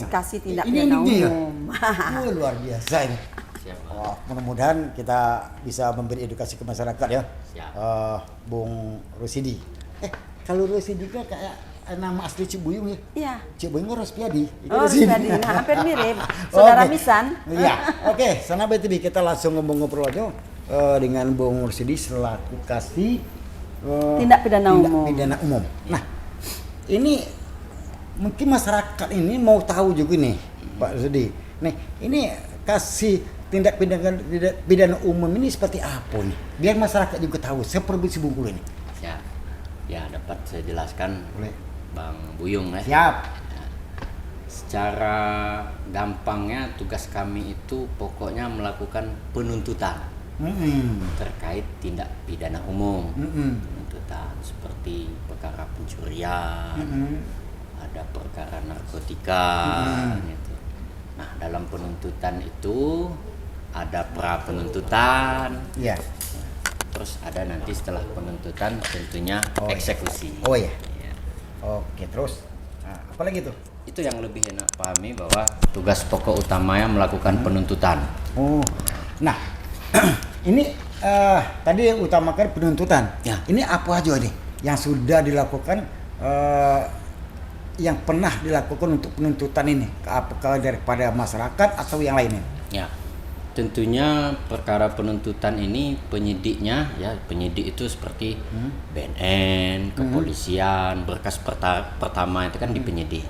kasih tindak pidana umum. Oh, luar biasa ini. Oh, mudah-mudahan kita bisa memberi edukasi ke masyarakat ya. Bung Rusidi. Kalau Rusidi kan kayak nama asli Cik Buyung ya? Iya. Cik Buyung Rospiadi. Rospiadi, nah, hampir mirip. Saudara Misan. Iya. Oke, Sanak BTV kita langsung ngobrol aja dengan Bung Rusidi selaku kasih tindak pidana umum. Nah, ini mungkin masyarakat ini mau tahu juga nih, Pak Rusidi. Nih, ini kasih tindak pidana umum ini seperti apa nih? Biar masyarakat juga tahu seprovinsi Bengkulu ini. Siap. Ya, dapat saya jelaskan, Boleh. Bang Buyung ya. Siap. Secara gampangnya tugas kami itu pokoknya melakukan penuntutan terkait tindak pidana umum. Penuntutan seperti perkara pencurian, ada perkara narkotika gitu. Nah, dalam penuntutan itu ada pra penuntutan. Iya. Terus ada nanti setelah penuntutan tentunya eksekusi. Oh iya. Ya. Oke, terus. Nah, apa lagi tuh? Itu yang lebih enak pahami bahwa tugas pokok utamanya melakukan penuntutan. Oh. Nah, ini tadi yang utamakan penuntutan. Ya. Ini apa aja nih yang sudah dilakukan yang pernah dilakukan untuk penuntutan ini? Apakah daripada masyarakat atau yang lainnya? Ya. Tentunya perkara penuntutan ini penyidiknya ya, penyidik itu seperti BNN, kepolisian, berkas pertama itu kan di penyidik.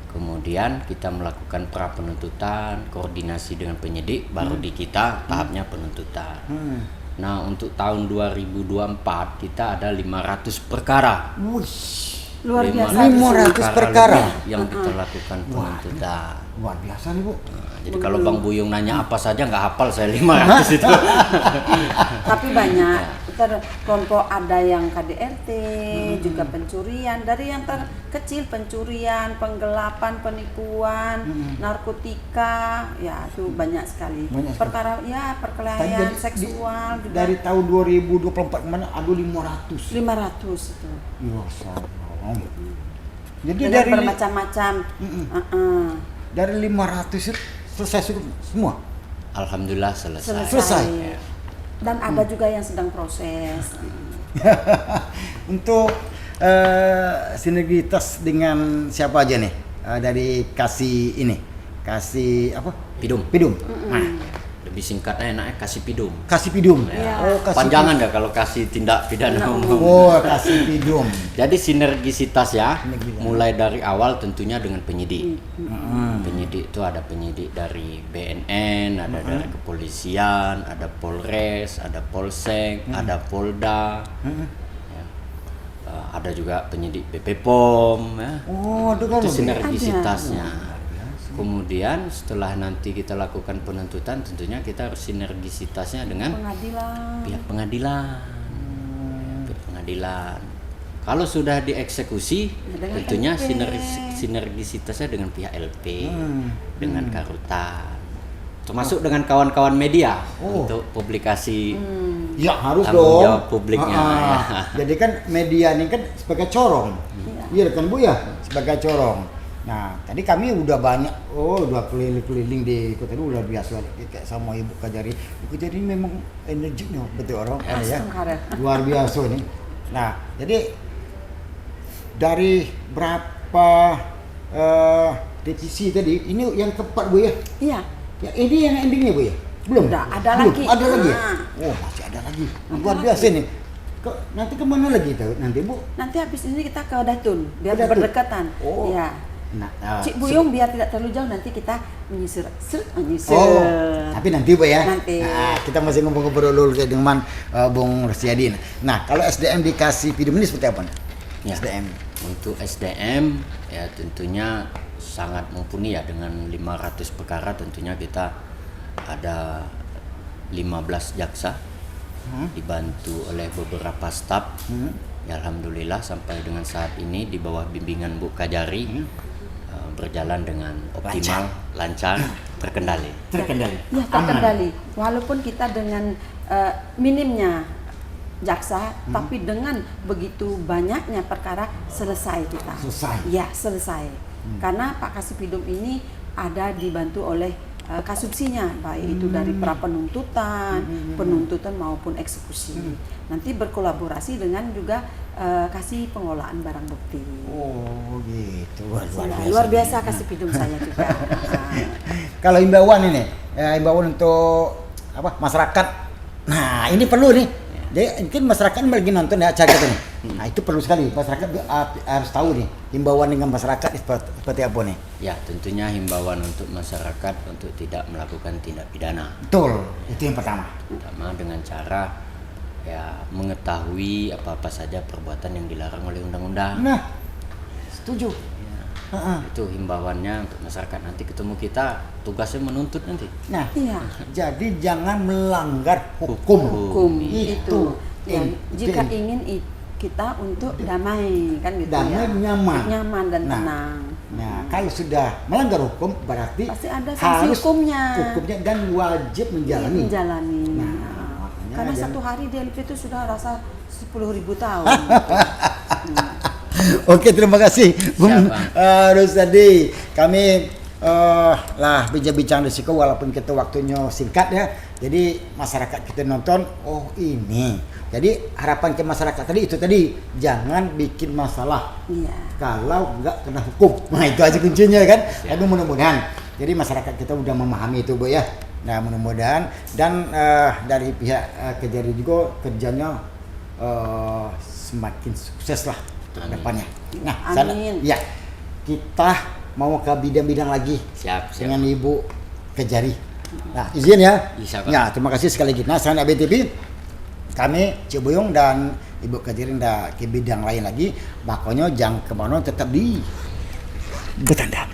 Kemudian kita melakukan pra penuntutan, koordinasi dengan penyidik, baru di kita tahapnya penuntutan. Nah, untuk tahun 2024 kita ada 500 perkara. Luar biasa. 500 perkara yang kita lakukan penuntutan. Luar biasa nih, Bu. Jadi kalau Bang Buyung nanya apa saja nggak hafal saya 500 itu. Tapi banyak. Kita kelompok ada yang KDRT, juga pencurian. Dari yang terkecil pencurian, penggelapan, penipuan, narkotika, ya itu banyak sekali. Banyak sekali. Perkara ya perkelahian seksual juga. Dari tahun 2024 kemana ada 500. 500 itu. Ya, salam. Jadi Dengan dari bermacam-macam. dari 500 itu selesai semua. Alhamdulillah selesai. Selesai. Dan ada juga yang sedang proses. Untuk sinergitas dengan siapa aja nih dari kasih apa? Pidum. Nah, Lebih singkatnya enaknya kasih pidum. kasih pidum. Iya. Oh, kasih Panjangan dah kalau kasih tindak pidana umum. Oh, kasih pidum. Jadi sinergisitas ya, Sinergisitas. mulai dari awal tentunya dengan penyidik. Penyidik itu ada penyidik dari BNN, ada dari kepolisian, ada Polres, ada Polsek, ada Polda, ya. Ada juga penyidik BP POM, ya. Oh, itu kan Itu lebih. sinergisitasnya. Kemudian setelah nanti kita lakukan penuntutan, tentunya kita harus sinergisitasnya dengan Pengadilan. pihak pengadilan. Pihak pengadilan. Kalau sudah dieksekusi, Dengan tentunya LP. sinergisitasnya dengan pihak LP, dengan Karutan, termasuk dengan kawan-kawan media untuk publikasi. Ya harus Tanggung dong. jawab publiknya, ya. Jadi kan media ini kan sebagai corong. Iya kan Bu ya, sebagai corong. Nah, tadi kami udah banyak, udah keliling-keliling di kota ini udah biasa kayak sama Ibu Kajari. Ibu Kajari memang energinya betul orang ya. Luar biasa nih. Nah, jadi dari berapa divisi tadi, ini yang keempat Bu ya? Iya. Ya, ini yang endingnya Bu ya? Belum? Udah, ada Belum? lagi. Ada lagi ya? Nah. Oh, masih ada lagi. Luar biasa nih. Nanti kemana lagi tuh? Nanti Bu? Nanti habis ini kita ke Datun biar Ke Datun? berdekatan. Oh. Ya. Nah, Cik Buyung biar tidak terlalu jauh nanti kita menyisir. Oh, tapi nanti Bu ya. Nanti. Nah, kita masih ngobrol-ngobrol dulu dengan Bung Rosyadi. Nah, kalau SDM dikasih pidum ini seperti apa? Ya. SDM. Untuk SDM ya tentunya sangat mumpuni ya, dengan 500 perkara tentunya kita ada 15 jaksa dibantu oleh beberapa staf. Ya, alhamdulillah sampai dengan saat ini di bawah bimbingan Bu Kajari berjalan dengan optimal, lancar, terkendali. Terkendali. Ya, terkendali. Walaupun kita dengan minimnya jaksa, tapi dengan begitu banyaknya perkara selesai kita. Selesai. Ya, selesai. Karena Pak Kasipidum ini ada dibantu oleh kasubsinya, baik itu dari pra penuntutan, penuntutan maupun eksekusi. Nanti berkolaborasi dengan juga kasih pengelolaan barang bukti. Oh, gitu. Luar biasa Kasipidum saya juga. Kalau imbauan ini, imbauan untuk apa? Masyarakat. Nah, ini perlu nih. Jadi mungkin masyarakat lagi nonton ya acara kita nih. Nah itu perlu sekali masyarakat harus tahu nih himbauan dengan masyarakat seperti apa nih. Ya, tentunya himbauan untuk masyarakat untuk tidak melakukan tindak pidana. Betul, itu yang pertama. Pertama dengan cara ya mengetahui apa-apa saja perbuatan yang dilarang oleh undang-undang. Nah, setuju. Itu himbauannya untuk masyarakat. Nanti ketemu kita, tugasnya menuntut nanti. Nah, Iya. jadi jangan melanggar hukum. Hukum Itu. Dan jika ingin kita untuk damai kan gitu Damai, ya. nyaman. dan Nah, tenang. Nah, kalau sudah melanggar hukum berarti Pasti ada sanksi harus hukumnya. dan wajib menjalani. Menjalani. Nah, makanya Karena jangan- satu hari di LP itu sudah rasa 10.000 tahun. Oke, terima kasih Bung Siap, Rusadi. Kami lah bincang-bincang risiko walaupun kita waktunya singkat ya. Jadi masyarakat kita nonton, oh ini. Jadi harapan ke masyarakat tadi itu tadi, jangan bikin masalah Iya. kalau nggak kena hukum. Nah itu aja kuncinya kan. Tapi mudah-mudahan. Jadi masyarakat kita udah memahami itu Bu ya. Nah mudah-mudahan dan dari pihak Kejari juga kerjanya semakin sukses lah untuk depannya. Nah, Amin. ya kita mau ke bidang-bidang lagi Siap. dengan Ibu Kejari. Nah izin ya. Bisa, Pak. Ya terima kasih sekali lagi. Nah saya ABTV, kami Cibuyung dan Ibu Kejari ndak ke bidang lain lagi. Makanya jangan kemana, tetap di Betandang.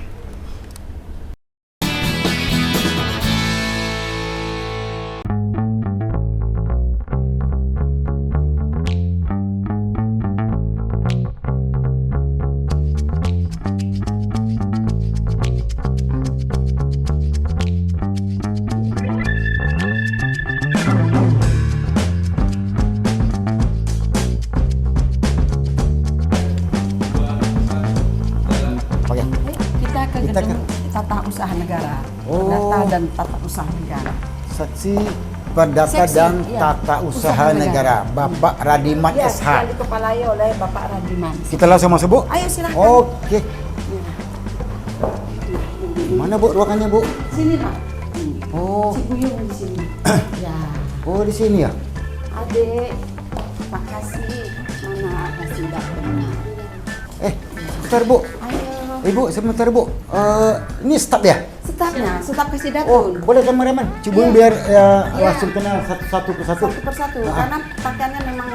Oke. Kita ke Kita gedung tata usaha negara. Oh. Data dan tata usaha negara. Saksi Perdata Seksi, dan iya. Tata Usaha Usaha Negara, Bapak Radiman Ya, SH. yang dikepalai oleh Bapak Radiman. Kita langsung masuk Bu. Ayo silakan. Oke. Mana Bu ruangannya Bu? Sini Pak. Oh, Cibuyung di sini. Ya. oh di sini ya. Adik, Pak Kasih, mana Kasih datangnya? Bentar Bu. Ayo. Ibu sebentar Bu. Ini staf ya? Stafnya, staf Kasih Oh, Datun. boleh kameramen. Coba Iya. biar Iya. langsung kenal satu persatu. Satu persatu, Ah. karena pakaiannya memang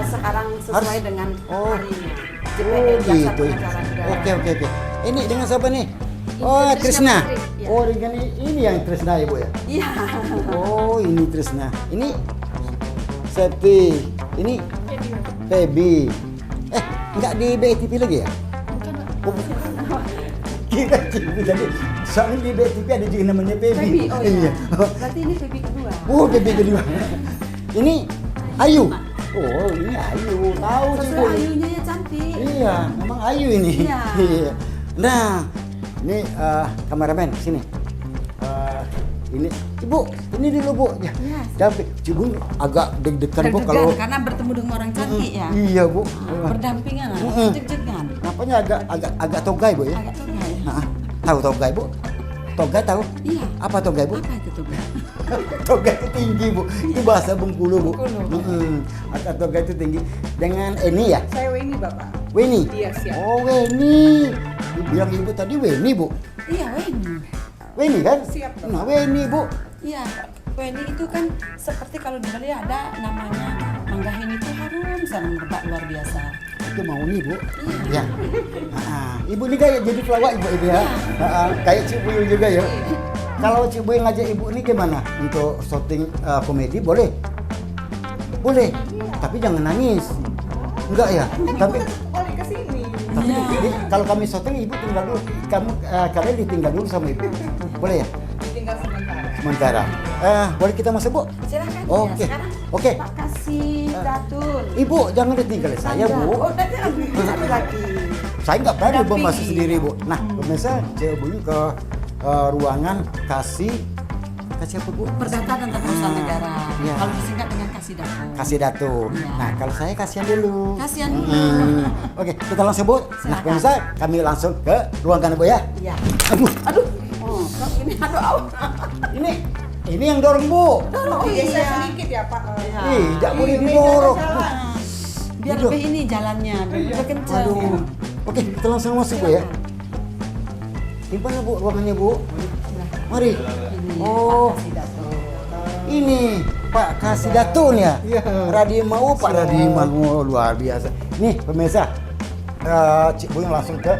sekarang sesuai Harus- dengan oh. harinya. Oh JPN, Jaksa gitu. Pengacara Negara. Oke. Ini dengan siapa nih? Ini Oh, Trisna Trisna. Putri, ya. Oh, dengan ini yang Trisna Ibu ya? Iya. Oh, ini Trisna. Ini Septi. Ini Feby. Enggak di BTV lagi ya? Oh, kira Cibu tadi. Soalnya di BTV ada juga namanya Feby. Feby, oh iya. Iya. Berarti ini Feby kedua. Oh, Feby kedua. Ini Ayu. Oh, ini Ayu. Tahu Cibu. Sesuai ayunya ya cantik. Iya, memang Ayu ini. Iya. Iya. Nah, ini kameramen sini. Ini Ibu, ini dulu Bu. Ya. Iya. Tapi Cibu agak deg-degan Bu Deg-degan kalau karena bertemu dengan orang cantik ya. Iya Bu. Berdampingan, Mm-mm. deg-degan. Napanya agak togai Bu ya. Agak tengah ya. Nah, tahu togai Bu? Togai tahu? Iya. Apa togai Bu? Apa itu tuh? Togai itu tinggi Bu. Itu bahasa Bengkulu Bu. Bengkulu. Togai itu tinggi. Dengan ini ya? Saya Weni Bapak. Weni. Iya, siap. Oh Weni. Dibilang Ibu tadi Weni Bu. Iya, Weni. Weni kan? Siap, Bapak. Nah Weni Bu. Iya, Weni itu kan seperti kalau di Bali ada namanya manggahin itu harum sana merebak luar biasa. Itu mau nih Bu. Ya. Ibu ini kayak jadi pelawak Ibu ini ya. Kayak Cibuyung juga ya. Kalau Cibuyung ngajak Ibu ini gimana? Untuk syuting komedi boleh? Boleh. Tapi jangan nangis. Enggak ya? Tapi Boleh ke sini. tapi kalau kami syuting Ibu tinggal dulu. Kalian ditinggal dulu sama Ibu. Boleh ya? Tinggal sebentar. Sementara. Boleh kita masuk Bu? Silakan. Oke. Ya, sekarang Oke. Pak Kasih Datun. Ibu jangan ditinggalin saya Bu. Oh, nanti satu lagi. Saya nggak berani Bu Dampingi. masuk sendiri Bu. Nah, pemirsa Cibuyung ke ruangan kasih apa Bu? Perdata dan tata usaha negara. Iya. Kalau disingkat dengan Kasih Datun. Kasih Datu. Iya. Nah, kalau saya kasihan dulu. Kasihan dulu. Oke, kita langsung Bu. Nah, Silakan. pemirsa kami langsung ke ruangan Bu ya. Iya. Aduh, Oh, kok ini aduh. Au. ini yang dorong Bu. Oh Geser iya. sedikit ya Pak. Ih, tidak boleh didorong. biar Gitu. lebih ini jalannya, biar lebih kencang. Waduh. Oke, kita langsung masuk Bu ya. Di mana Bu ruangannya Bu? Mari. Oh, ini Pak Kasidatun ya? Iya. Radimau Pak Radiman, oh, luar biasa. Nih pemirsa, Cik Buyung langsung ke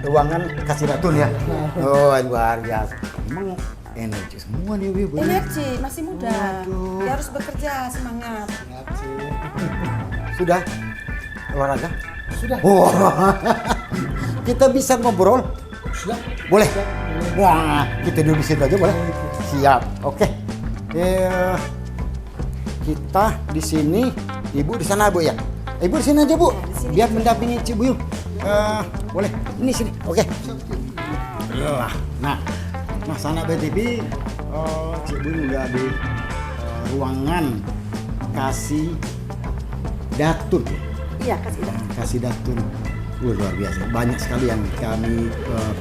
ruangan Kasidatun ya? Oh, luar biasa. Emang energi semua nih Bu. Energi, masih muda. Waduh. Dia harus bekerja, semangat. Sudah olahraga? Sudah. Oh. Kita bisa ngobrol? Sudah. Boleh? Wah, kita duduk di situ aja boleh? Siap. Oke. Kita di sini, Ibu di sana Bu ya. Ibu di sini aja Bu. Biar mendampingi Cik Buyung. Boleh. Ini sini. Oke. Nah, Mas anak BTV, Cik Buyung udah di ruangan kasih Datun. Iya, kasih dah. Kasih Datun. Luar biasa, banyak sekali yang kami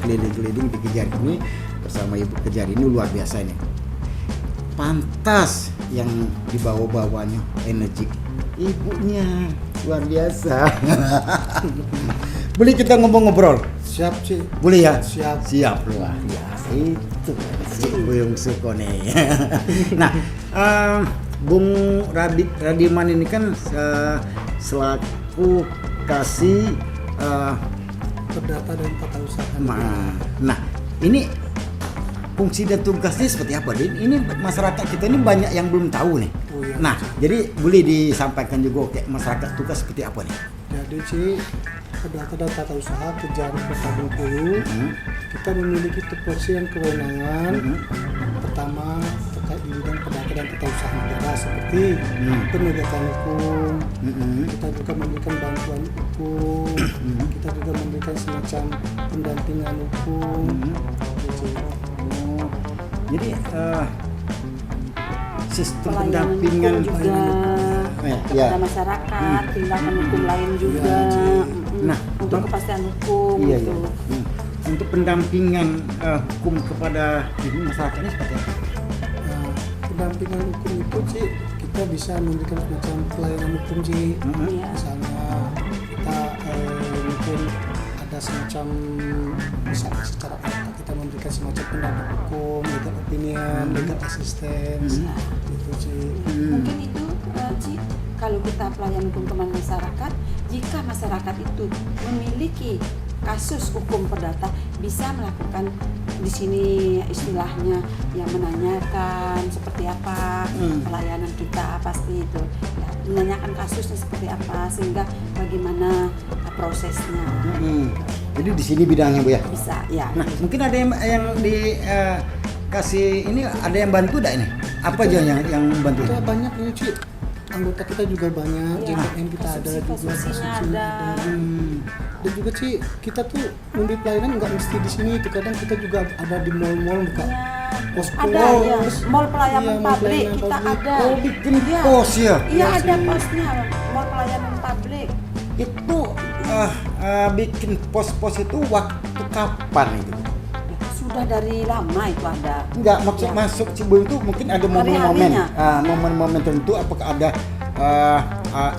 keliling-keliling di Kejari ini bersama Ibu Kejari ini luar biasa ini. Pantas yang dibawa-bawanya energi ibunya luar biasa. Boleh kita ngomong-ngobrol? Siap Cik. Boleh ya? Siap. Siap luar biasa itu Cik Buyung Sukone. Nah, Bung Radiman ini kan selaku kasih Perdata dan tata usaha. Nah, ini fungsi dan tugasnya seperti apa? Ini masyarakat kita ini banyak yang belum tahu nih. Oh, iya. Nah, jadi boleh disampaikan juga kayak masyarakat tugas seperti apa nih? Jadi Cik, Perdata dan tata usaha Kejari Kota Bengkulu, kita memiliki tupoksi dan kewenangan. Pertama terkait di bidang perdata dan tata usaha negara seperti penegakan hukum, kita juga memberikan bantuan hukum, kita juga memberikan semacam pendampingan hukum. Gitu. Oh, jadi sistem Pelayanan pendampingan hukum juga kepada masyarakat, tindakan hukum lain juga. Nah, untuk kepastian hukum Iya, gitu. iya. Untuk pendampingan hukum kepada ini masyarakat ini seperti apa? Nah, pendampingan hukum itu Cik, kita bisa memberikan semacam pelayanan hukum Cik. Iya. Misalnya kita mungkin ada semacam bisa secara akta kita memberikan semacam pendapat hukum, legal opinion, legal assistance, gitu Cik. Mungkin itu Ci, kalau kita pelayanan hukum kepada masyarakat, jika masyarakat itu memiliki kasus hukum perdata, bisa melakukan di sini istilahnya yang menanyakan seperti apa pelayanan kita, pasti itu ya, menanyakan kasusnya seperti apa, sehingga bagaimana prosesnya. Jadi di sini bidangnya Bu ya. Bisa ya. Nah, mungkin ada yang di kasih ini ada yang bantu enggak ini? Apa aja yang bantu? Kita banyak ini Cik. Anggota kita juga banyak, Iya. JKM kita ada juga, Konstruksinya konstruksinya ada. Dan juga Cik, kita tuh memberi pelayanan nggak mesti di sini, kadang kita juga ada di mall-mall buka posko. Ada ya, mall pelayanan Iya, mall publik pelayanan kita publik. ada. Oh, bikin Iya. pos ya? Iya ada posnya, mall pelayanan publik. Itu bikin pos-pos itu waktu kapan itu? Sudah dari lama itu ada. Enggak, maksud Ya. masuk Cibuyung itu mungkin ada momen-momen, Hari-harinya. momen-momen tertentu. Apakah ada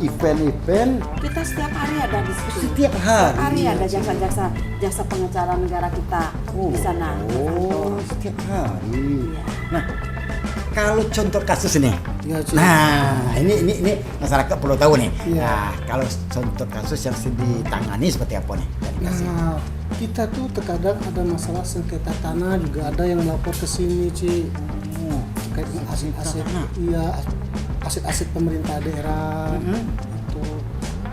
event-event? Kita setiap hari ada di situ. Setiap hari? Setiap hari ada jasa pengacara negara kita di sana. di kantor. Setiap hari. Iya. Nah, kalau contoh kasus ini, Iya, Cik. nah ini masyarakat perlu tahu nih. Iya. Nah, kalau contoh kasus yang ditangani seperti apa nih? Nah, kita tuh terkadang ada masalah sengketa tanah juga ada yang melapor ke sini, Ci. Terkait dengan aset-aset, iya, aset-aset pemerintah daerah. Itu.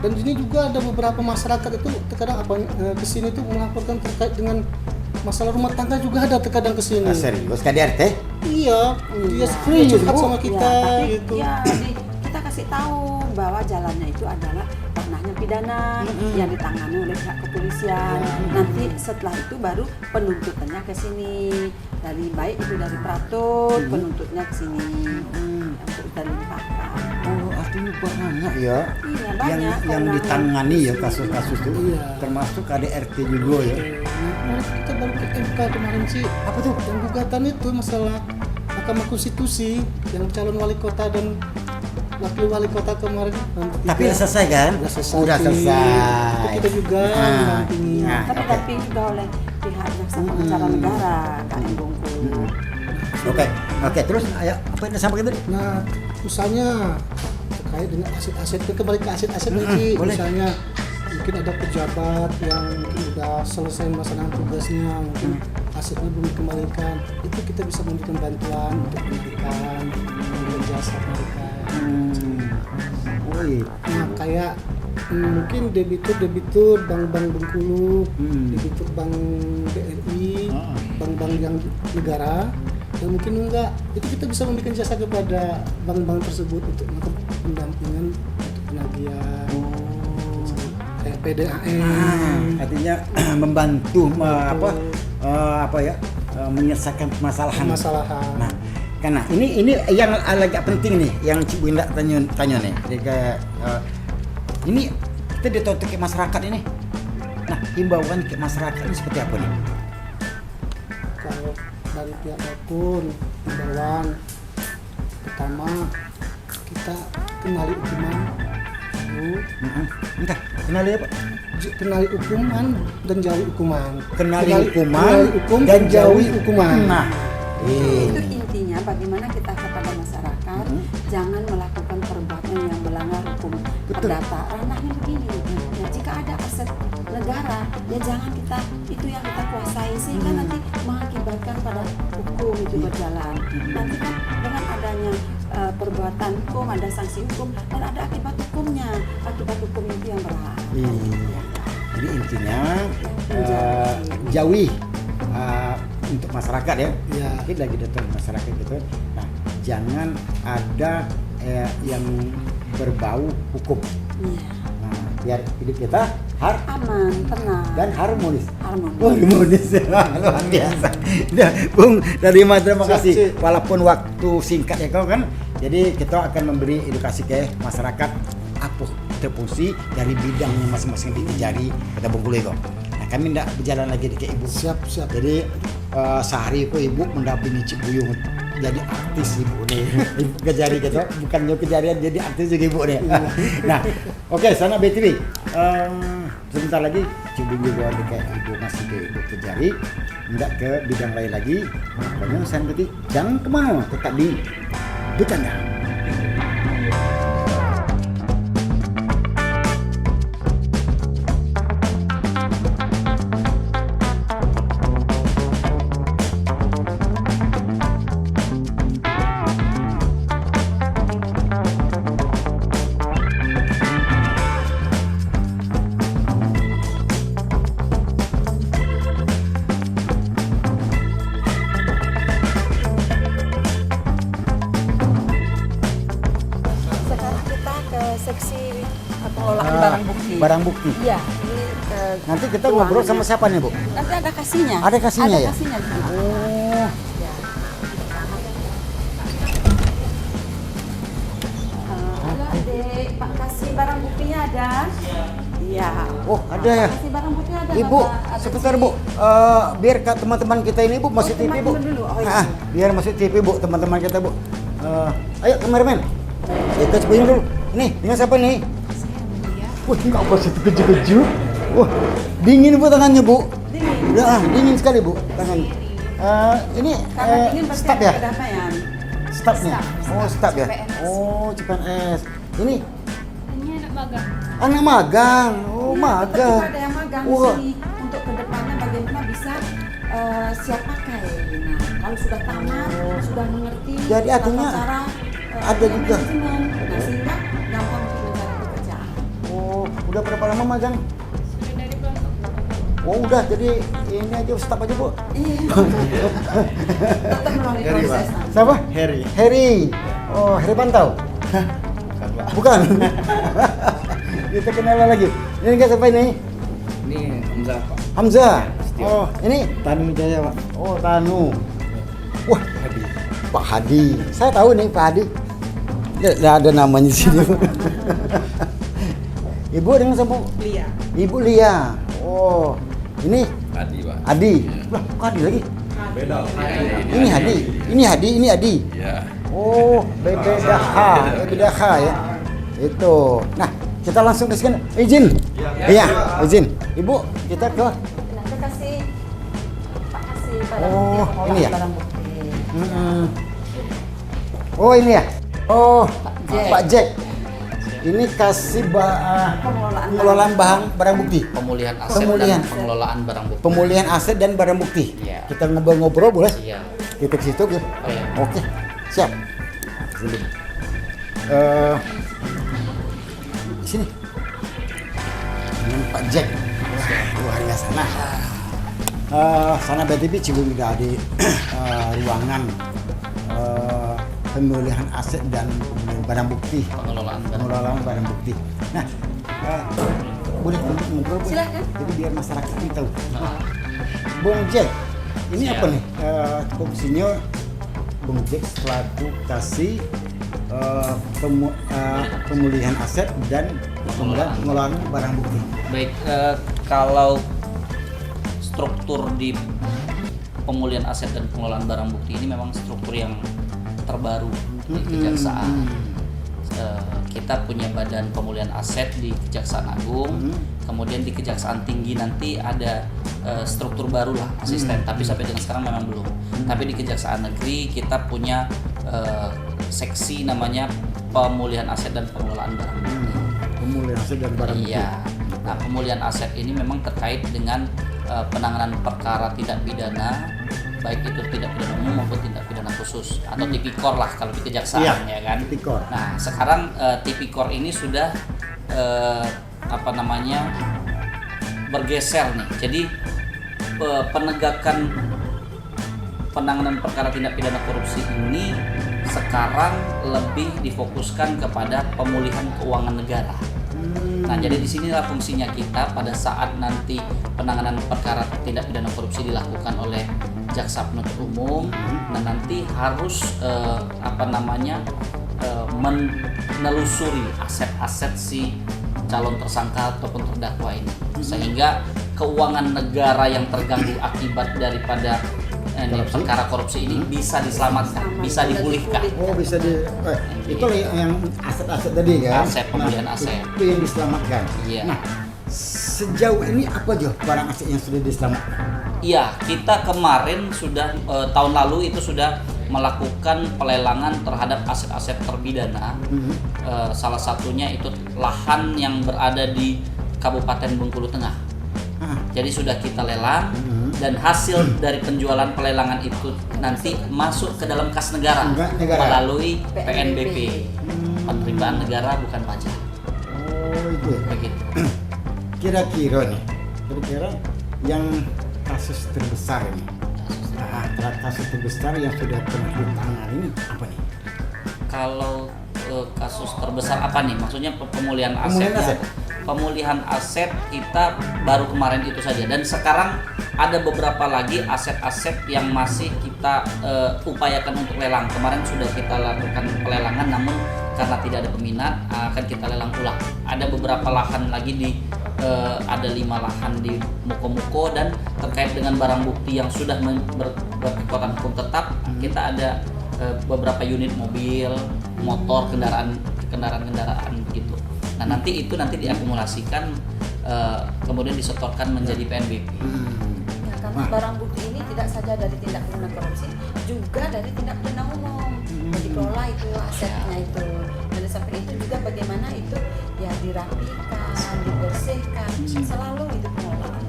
Dan di sini juga ada beberapa masyarakat itu terkadang ke sini tuh melaporkan terkait dengan masalah rumah tangga juga ada terkadang ke sini. Serius KDRT? Iya, dia Serius, curhat Bu? sama kita Ya, tapi gitu. ya, kita kasih tahu bahwa jalannya itu adalah ranahnya pidana yang ditangani oleh pihak kepolisian. Nanti setelah itu baru penuntutannya ke sini. Dari baik itu dari Pratut, penuntutnya ke sini untuk dilimpahkan. Oh, artinya banyak ya. Iya, banyak yang kewenangan. ditangani ya kasus-kasus itu. Iya. Termasuk KDRT juga ya. Nah, kita baru ke MK kemarin sih. Apa tuh? Yang gugatan itu masalah Mahkamah Konstitusi yang calon wali kota dan wakil wali kota kemarin. Tapi udah selesai kan? Udah selesai. Udah Ci. selesai. Itu kita juga Nah, mendampingi. nah. Kan didampingi juga oleh pihak jaksa pengacara negara KM Bungkulu. Oke, terus ayo apa yang disampaikan tadi? Nah, misalnya terkait dengan aset-aset, kita kembali ke aset-aset nih, Ci. boleh. Misalnya mungkin ada pejabat yang mungkin udah selesai melaksanakan tugasnya, mungkin asetnya belum dikembalikan, itu kita bisa memberikan bantuan untuk pendidikan, memberikan jasa pendidikan. Oh iya. Nah, kayak mungkin debitur bank-bank Bengkulu, debitur bank BRI, bank-bank yang negara, yang mungkin enggak, itu kita bisa memberikan jasa kepada bank-bank tersebut untuk melakukan pendampingan untuk penagihan, kayak PDAM. Artinya membantu menyelesaikan permasalahan. Nah, karena ini yang agak penting nih, yang Cibu Indah tanya nih. Jadi kayak ini kita dituntut ke masyarakat ini. Nah, himbauan ke masyarakat ini seperti apa nih? Kalau dari pihak maupun himbauan, pertama kita kenali hukuman dulu, Entah, kenali apa? kenali hukuman dan jauhi hukuman. Kenali hukum dan jauhi hukuman. Nah, Itu ini. intinya bagaimana kita kepada masyarakat jangan melakukan perbuatan yang melanggar hukum perdata. Ranahnya begini, ya jika ada aset negara, ya jangan kita itu yang kita kuasai sehingga nanti mengakibatkan pada hukum itu berjalan. Nanti kan dengan adanya perbuatan hukum ada sanksi hukum dan ada akibat hukumnya, akibat hukum itu yang berat. Iya. Jadi intinya jauhi untuk masyarakat ya. Ya. Kita lagi datang masyarakat gitu. Nah, jangan ada yang berbau hukum. Iya. Nah, biar hidup kita Aman, tenang, dan harmonis. harmonis. Luar biasa. Nah, Bung, dari Mas terima Siap, kasih. Cik. Walaupun waktu singkat ya kau kan. Jadi kita akan memberi edukasi ke masyarakat apa terfungsi dari bidangnya masing-masing dikejari kita Bengkulu itu. Nah, kami tidak berjalan lagi ke Ibu. Siap. Jadi sehari itu Ibu mendampingi Cik Buyung jadi artis Ibu nih. Ibu kejari gitu, bukan kejarian jadi artis juga Ibu nih. Nah, oke, sana BTV. Sebentar lagi Cik Buyung juga kayak Ibu masih ke Ibu kejari, enggak ke bidang lain lagi. Pokoknya saya berarti jangan kemana, tetap di Bercanda. Sekarang kita ke seksi pengelolaan barang bukti. Barang bukti. Iya, ini Nanti kita ngobrol sama siapa nih, Bu? nanti ada kasihnya. Ada kasihnya ada ya? Kasihnya juga. Oh, Ya. Halo adik, Pak kasih barang buktinya ada? Iya. oh ada ya. Kasih barang bukti ada. Ibu, Bapak? Ada sebentar sih. Bu. Biar teman-teman kita ini Bu masuk TV Bu. teman-teman dulu. Oh, iya. Biar masuk TV Bu, teman-teman kita Bu. Ayo kameramen. Kita cobain dulu. Ini dengan siapa nih? Wah, enggak apa sih keju-keju. Wah, dingin Bu tangannya Bu. Dingin. Ya, dingin sekali Bu tangannya. Ini Karena dingin pasti staf ya? ada kedamaian. Stafnya. Oh, staf ya. CPNS. Oh, CPNS. Ini Ini anak magang. anak magang. Oh, Ya, magang. tetap ada yang magang di Wah. sini untuk kedepannya bagaimana bisa siap pakai. Nah, kalau sudah tamat, sudah mengerti Jadi tata artinya cara ada juga. manajemen. Nah, sehingga gampang untuk mencari pekerjaan. Oh, udah berapa lama magang? Sudah dari kelompok. Oh, udah. Jadi ini aja staf aja, Bu. Iya. Tetap melalui Dari proses. Pak. Siapa? Harry. Harry. Oh, Harry Pantau. Bukan. Kita kenalan lagi. Ini kan siapa ini? Ini Hamzah Pak. Hamzah. Oh, ini Tanu Jaya, Pak. Oh, Tanu. Wah, Pak Hadi. Saya tahu nih Pak Hadi. Tidak ada namanya di sini. Ibu dengan siapa? Lia. Ibu Lia. Oh, ini Adi Pak. Adi. Lah, kok Adi lagi? Beda. Ini Hadi. Ini Hadi, ini Adi. Ya. Oh, BPDH ya. Itu. Nah, kita langsung ke sini. Izin. Iya, izin. Ibu, kita ke. Nah, kita kasih barang Oh, bukti, ini ya? barang bukti. Oh, ini ya. Oh, Jack. Pak Jack. Ini kasih pengelolaan barang bukti. Pemulihan aset Pemulihan. dan pengelolaan barang bukti. Pemulihan aset dan barang bukti. Iya. Kita ngobrol-ngobrol boleh? Iya. Kita ke situ. Iya. Oke, siap. Sini. Sini. Ini Pak Jack. Luar biasa. Nah, sana BTP Cibung udah di ruangan pemulihan aset dan barang bukti. Pengelolaan barang bukti. Nah, boleh ngobrol? Bu? Silakan. Jadi biar masyarakat ini tahu. Bung Jack, ini apa nih? Fungsinya Bung Jack selaku kasih pemulihan aset dan pengelolaan barang bukti. Baik, kalau struktur di pemulihan aset dan pengelolaan barang bukti ini memang struktur yang terbaru di Kejaksaan. Kita punya badan pemulihan aset di Kejaksaan Agung, kemudian di Kejaksaan Tinggi nanti ada struktur baru lah asisten, tapi sampai dengan sekarang memang belum. Tapi di Kejaksaan Negeri kita punya seksi namanya pemulihan aset dan pengelolaan barang bukti. Pemulihan aset dan barang bukti. Iya. Nah, pemulihan aset ini memang terkait dengan penanganan perkara tindak pidana, baik itu tindak pidana umum maupun tindak pidana khusus atau tipikor lah kalau di kejaksaan, ya kan. Tipikor. Nah, sekarang tipikor ini sudah bergeser nih. Jadi penegakan penanganan perkara tindak pidana korupsi ini sekarang lebih difokuskan kepada pemulihan keuangan negara. Nah, jadi disinilah fungsinya kita pada saat nanti penanganan perkara tindak pidana korupsi dilakukan oleh jaksa penuntut umum. Nah, nanti harus menelusuri aset-aset si calon tersangka ataupun terdakwa ini, sehingga keuangan negara yang terganggu akibat daripada perkara korupsi ini bisa diselamatkan, bisa dipulihkan. Oh, bisa itu yang aset-aset tadi kan? Aset, pemulihan aset. Itu yang diselamatkan. Iya. Nah, sejauh ini apa aja barang aset yang sudah diselamatkan? Iya, kita kemarin sudah tahun lalu itu sudah melakukan pelelangan terhadap aset-aset terpidana. Salah satunya itu lahan yang berada di Kabupaten Bengkulu Tengah. Jadi sudah kita lelang dan hasil dari penjualan pelelangan itu nanti masuk ke dalam kas negara. Melalui PNBP, penerimaan negara bukan pajak. Oh, itu ya. Begitu. Kira-kira yang kasus terbesar ini. Kasus terbesar yang sudah pernah ditangani ini apa nih? Kalau kasus terbesar apa nih? Maksudnya pemulihan aset. Pemulihan aset kita baru kemarin itu saja, dan sekarang ada beberapa lagi aset-aset yang masih kita upayakan untuk lelang. Kemarin sudah kita lakukan pelelangan, namun karena tidak ada peminat akan kita lelang ulang. Ada beberapa lahan lagi ada 5 lahan di Muko-Muko, dan terkait dengan barang bukti yang sudah berkekuatan hukum tetap, kita ada beberapa unit mobil, motor, kendaraan begitu. Nah, nanti diakumulasikan kemudian disetorkan menjadi PNBP. Nah, karena barang bukti ini tidak saja dari tindak pidana korupsi, juga dari tindak pidana umum. Jadi kelola itu asetnya itu. Dan sampai itu juga bagaimana itu ya dirapikan, dibersihkan, selalu itu pengelolaan.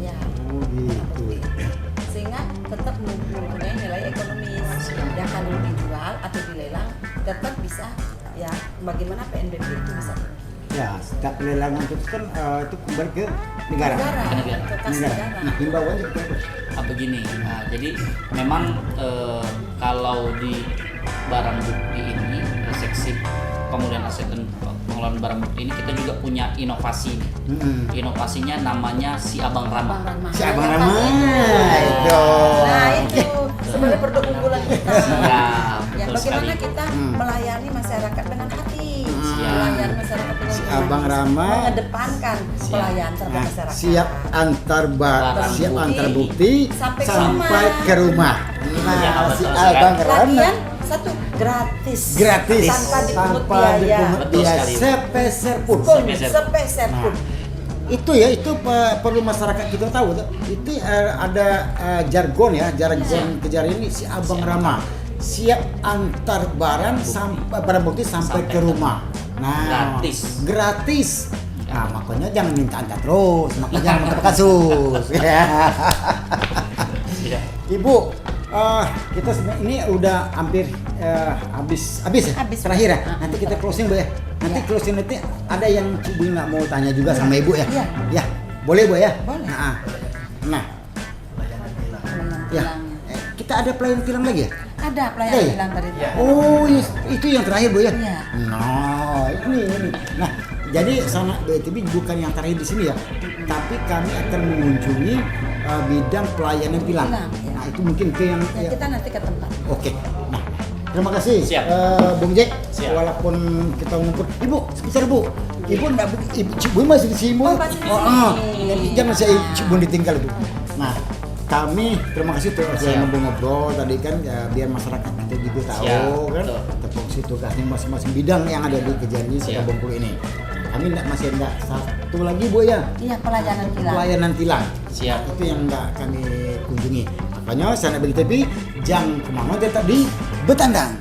Ya. Oh, gitu. Sehingga tetap mempunyai nilai ekonomis. Ya kalau dijual atau dilelang tetap bisa, ya bagaimana PNBP itu bisa. Ya, setiap pelelangan itu kan itu kembali ke negara. Ke kas negara. Nah, himbauan seperti apa? Begini, jadi memang kalau di barang bukti ini, seksi pemulihan aset dan pengelolaan barang bukti ini kita juga punya inovasi. Inovasinya namanya si Abang Rama. Si Abang Rama. Itu. Nah, itu sebagai produk unggulan kita. Ya, Ya, bagaimana kita melayani masyarakat dengan hati. Melayani masyarakat dengan Si Abang Rama mengedepankan pelayanan terhadap masyarakat. siap antar bukti sampai ke rumah. Nah, si Abang Rama Lagian satu gratis. Gratis. Tanpa dipungut biaya. dipungut Betul biaya. sekali. Sepeser pun. Sepeser pun. Itu ya, itu perlu masyarakat kita tahu tuh. Itu ada jargon ya, jargon Kejari ini si Abang Rama siap antar barang bukti sampai ke rumah. Nah, gratis. Nah, makanya jangan minta antar terus, makanya jangan minta kasus. Ibu, kita ini udah hampir habis ya? Terakhir ya. Nanti kita closing Bu ya. Nanti closing nanti ada yang Ibu nggak mau tanya juga sama Ibu ya? Ya, boleh Bu ya? Boleh. Nah, ya. Kita ada pelayanan tilang lagi ya? Ada pelayanan tilang tadi. Oh, itu yang terakhir Bu ya? Iya. Nah, ini. Nah, jadi sana BTB bukan yang terakhir di sini ya, tapi kami akan mengunjungi bidang pelayanan tilang. Nah, itu mungkin ke yang kita nanti ke tempat. Oke. Nah, terima kasih Bung Jack. Walaupun kita ngumpul, Ibu, sebentar Bu. Ibu enggak Ibu masih di sini. Jangan saya Ibu ditinggal itu. Nah, kami terima kasih tuh saya ngobrol tadi kan ya, biar masyarakat kita juga tahu kan terfokus tugasnya masing-masing bidang yang ada di Kejari Kota Bengkulu ini. Kami masih enggak satu lagi Bu ya. Iya, pelayanan tilang. Pelayanan tilang. Siap. Itu yang enggak kami kunjungi. Makanya sana bagi TV jangan kemana tetap di Betandang.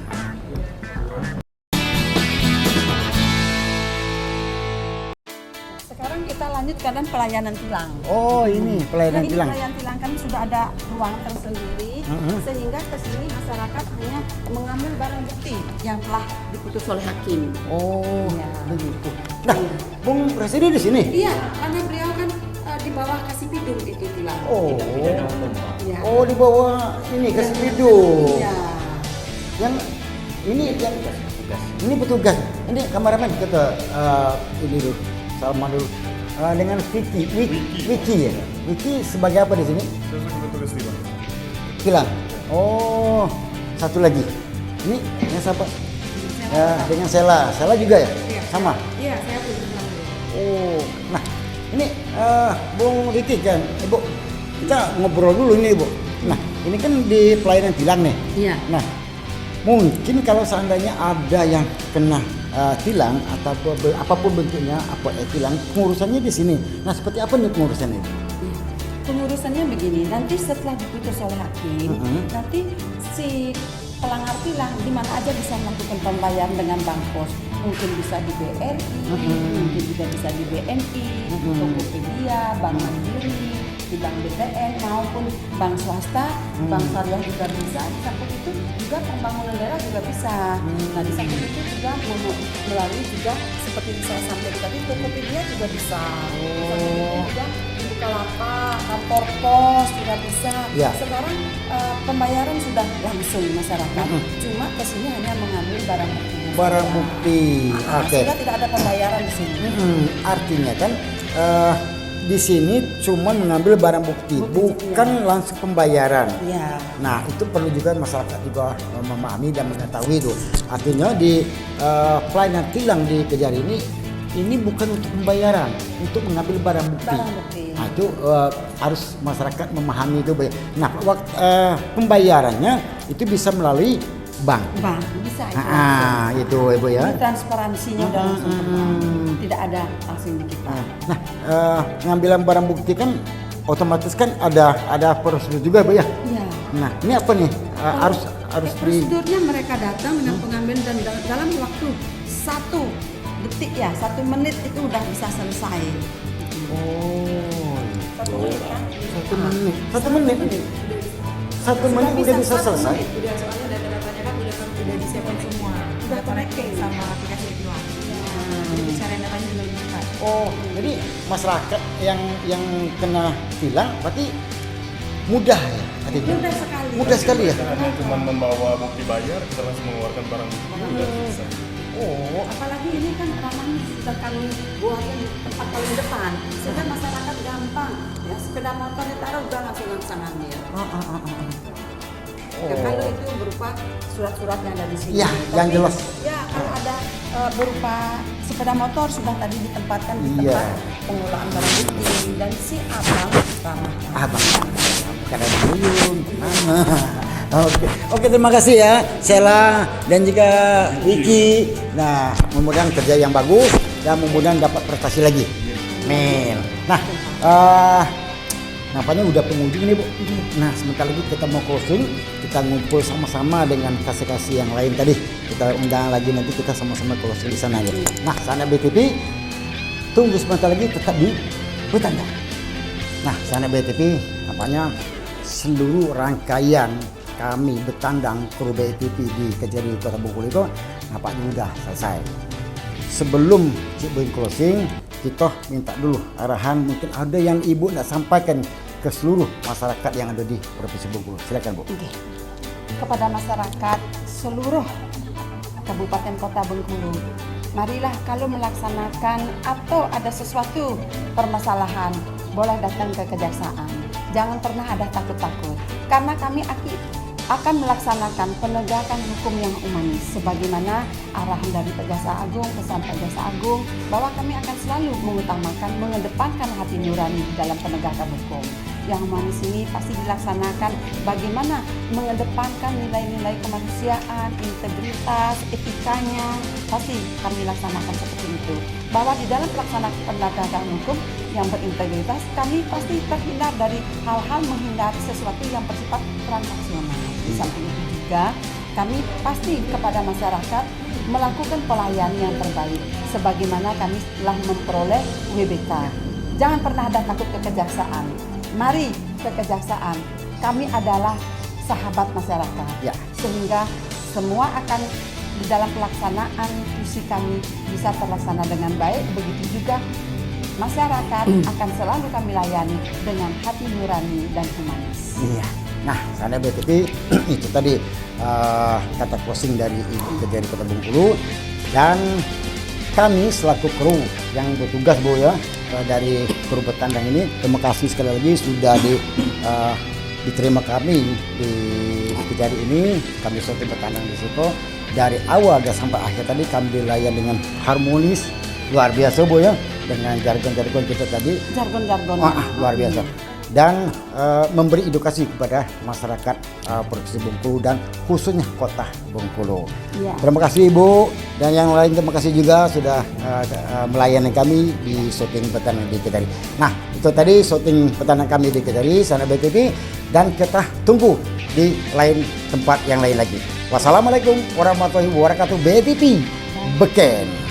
Sekarang kita lanjut ke pelayanan tilang. Oh, ini pelayanan tilang. Pelayanan tilang kan sudah ada ruang tersendiri, sehingga ke sini masyarakat hanya mengambil barang bukti yang telah diputus oleh hakim. Oh, begitu. Nah, Bung Presiden di sini? Iya, karena beliau kan di bawah kasih pidung itu tilang. Oh, iya. Oh di bawah ini kasih pidung. Iya. Yang ini petugas. Ini kameramen kita ini dulu. Salman dulu. Dengan Vicky ya. Vicky sebagai apa di sini? Sebagai petugas tilang. Tilang. Oh, satu lagi. Ini yang siapa? Dengan Sela juga ya? Sama? Iya, saya punya tilang. Oh, nah ini Bung Riki kan, Ibu, kita ngobrol dulu ini Ibu. Nah, ini kan di pelayanan tilang nih. Iya. Nah, mungkin kalau seandainya ada yang kena tilang atau apapun bentuknya, tilang, pengurusannya di sini. Nah, seperti apa nih pengurusannya? Pengurusannya begini, nanti setelah diputus oleh hakim, nanti si pelanggar tilang di mana aja bisa melakukan pembayaran dengan bank pos. Mungkin bisa di BRI, mungkin juga bisa di BNI, Tokopedia, Bank Mandiri, di Bank BTN maupun bank swasta, bank syariah juga bisa. Di samping itu juga pembangunan daerah juga bisa. Nah, di samping itu juga melalui juga seperti saya sampaikan tadi, Tokopedia juga bisa. Juga Bukalapak, kantor pos juga bisa. Ya. Sekarang pembayaran sudah langsung masyarakat. Cuma kesini hanya mengambil barang bukti. Barang bukti. Oke. Sudah tidak ada pembayaran di sini. Artinya kan di sini cuma mengambil barang bukti, bukan langsung pembayaran. Iya. Nah, itu perlu juga masyarakat juga memahami dan mengetahui itu. Artinya di pelayanan tilang di Kejari ini bukan untuk pembayaran, untuk mengambil barang bukti. Nah, itu harus masyarakat memahami itu. Nah, pembayarannya itu bisa melalui bank. Bank bisa itu. Itu Ibu ya. Ini transparansinya udah langsung tidak ada langsung di kita. Nah, pengambilan barang bukti kan otomatis kan ada prosedur juga Bu ya. Iya. Nah, ini apa nih? Harus prosedurnya mereka datang dengan pengambilan dan dalam waktu 1 detik ya, 1 menit itu udah bisa selesai. Oh. 1 menit kan? 1 menit. 1 menit. 1 menit udah bisa selesai. Udah soalnya data-datanya kan udah disiapkan semua. Udah connecting sama aplikasi tilang. Jadi bicara datanya juga lebih cepat. Oh, jadi masyarakat yang kena tilang berarti mudah ya? Mudah sekali. Mudah sekali ya? Hanya cuma membawa bukti bayar, kita langsung mengeluarkan barang bukti udah bisa. Oh, Apalagi ini kan ramahnya sudah kami buatkan di tempat paling depan, sehingga masyarakat gampang ya, sepeda motor ditaruh udah langsung ngambil. Ya, kalau itu berupa surat-surat yang ada di sini. Ya, yang jelas. Ya, kalau ada berupa sepeda motor sudah tadi ditempatkan di Iya. tempat pengelolaan barang bukti dan si abang ramah. Abang, karena duyung, Oke, terima kasih ya Sheila dan juga Wiki. Nah, mudah-mudahan kerja yang bagus dan mudah-mudahan dapat prestasi lagi. Amin. Nah, nampaknya udah pengunjung nih Bu. Nah, sebentar lagi kita mau closing, kita ngumpul sama-sama dengan kasih-kasih yang lain tadi. Kita undang lagi nanti kita sama-sama closing di sana ya. Nah, Sana BTP tunggu sebentar lagi tetap di Betanda. Nah, Sana BTP nampaknya seluruh rangkaian kami Betandang kru BTP di Kejari Kota Bengkulu itu nampaknya udah selesai. Sebelum Cik Boy closing, kita minta dulu arahan, mungkin ada yang Ibu nak sampaikan ke seluruh masyarakat yang ada di Provinsi Bengkulu. Silakan Bu. Oke. Kepada masyarakat seluruh Kabupaten Kota Bengkulu, marilah kalau melaksanakan atau ada sesuatu permasalahan, boleh datang ke kejaksaan. Jangan pernah ada takut-takut, karena kami akan melaksanakan penegakan hukum yang humanis sebagaimana arahan dari Pak Jaksa Agung, pesan Pak Jaksa Agung bahwa kami akan selalu mengutamakan, mengedepankan hati nurani dalam penegakan hukum. Yang humanis ini pasti dilaksanakan bagaimana mengedepankan nilai-nilai kemanusiaan, integritas, etikanya, pasti kami laksanakan seperti itu. Bahwa di dalam pelaksanaan penegakan hukum yang berintegritas, kami pasti terhindar dari hal-hal menghindari sesuatu yang bersifat transaksional. Di samping itu juga, kami pasti kepada masyarakat melakukan pelayanan yang terbaik, sebagaimana kami telah memperoleh WBK. Jangan pernah ada takut ke kejaksaan. Mari ke kejaksaan. Kami adalah sahabat masyarakat. Ya. Sehingga semua akan di dalam pelaksanaan fungsi kami bisa terlaksana dengan baik. Begitu juga masyarakat akan selalu kami layani dengan hati nurani dan humanis. Iya. Nah, Sana BTP itu tadi kata closing dari Ibu Kejari Kota Bengkulu, dan kami selaku kru yang bertugas Bu ya dari kru Betandang ini, terima kasih sekali lagi sudah diterima kami di Kejari ini. Kami suatu Betandang di situ dari awal dan sampai akhir tadi kami dilayani dengan harmonis, luar biasa Bu ya, dengan jargon-jargon kita tadi. Jargon-jargon. Luar biasa. Dan memberi edukasi kepada masyarakat Provinsi Bengkulu dan khususnya Kota Bengkulu. Ya. Terima kasih Ibu dan yang lain, terima kasih juga sudah melayani kami di syuting Betandang di Kejari. Nah, itu tadi syuting Betandang kami di Kejari, Sana BTP, dan kita tunggu di lain tempat yang lain lagi. Wassalamualaikum warahmatullahi wabarakatuh. BTP Beken.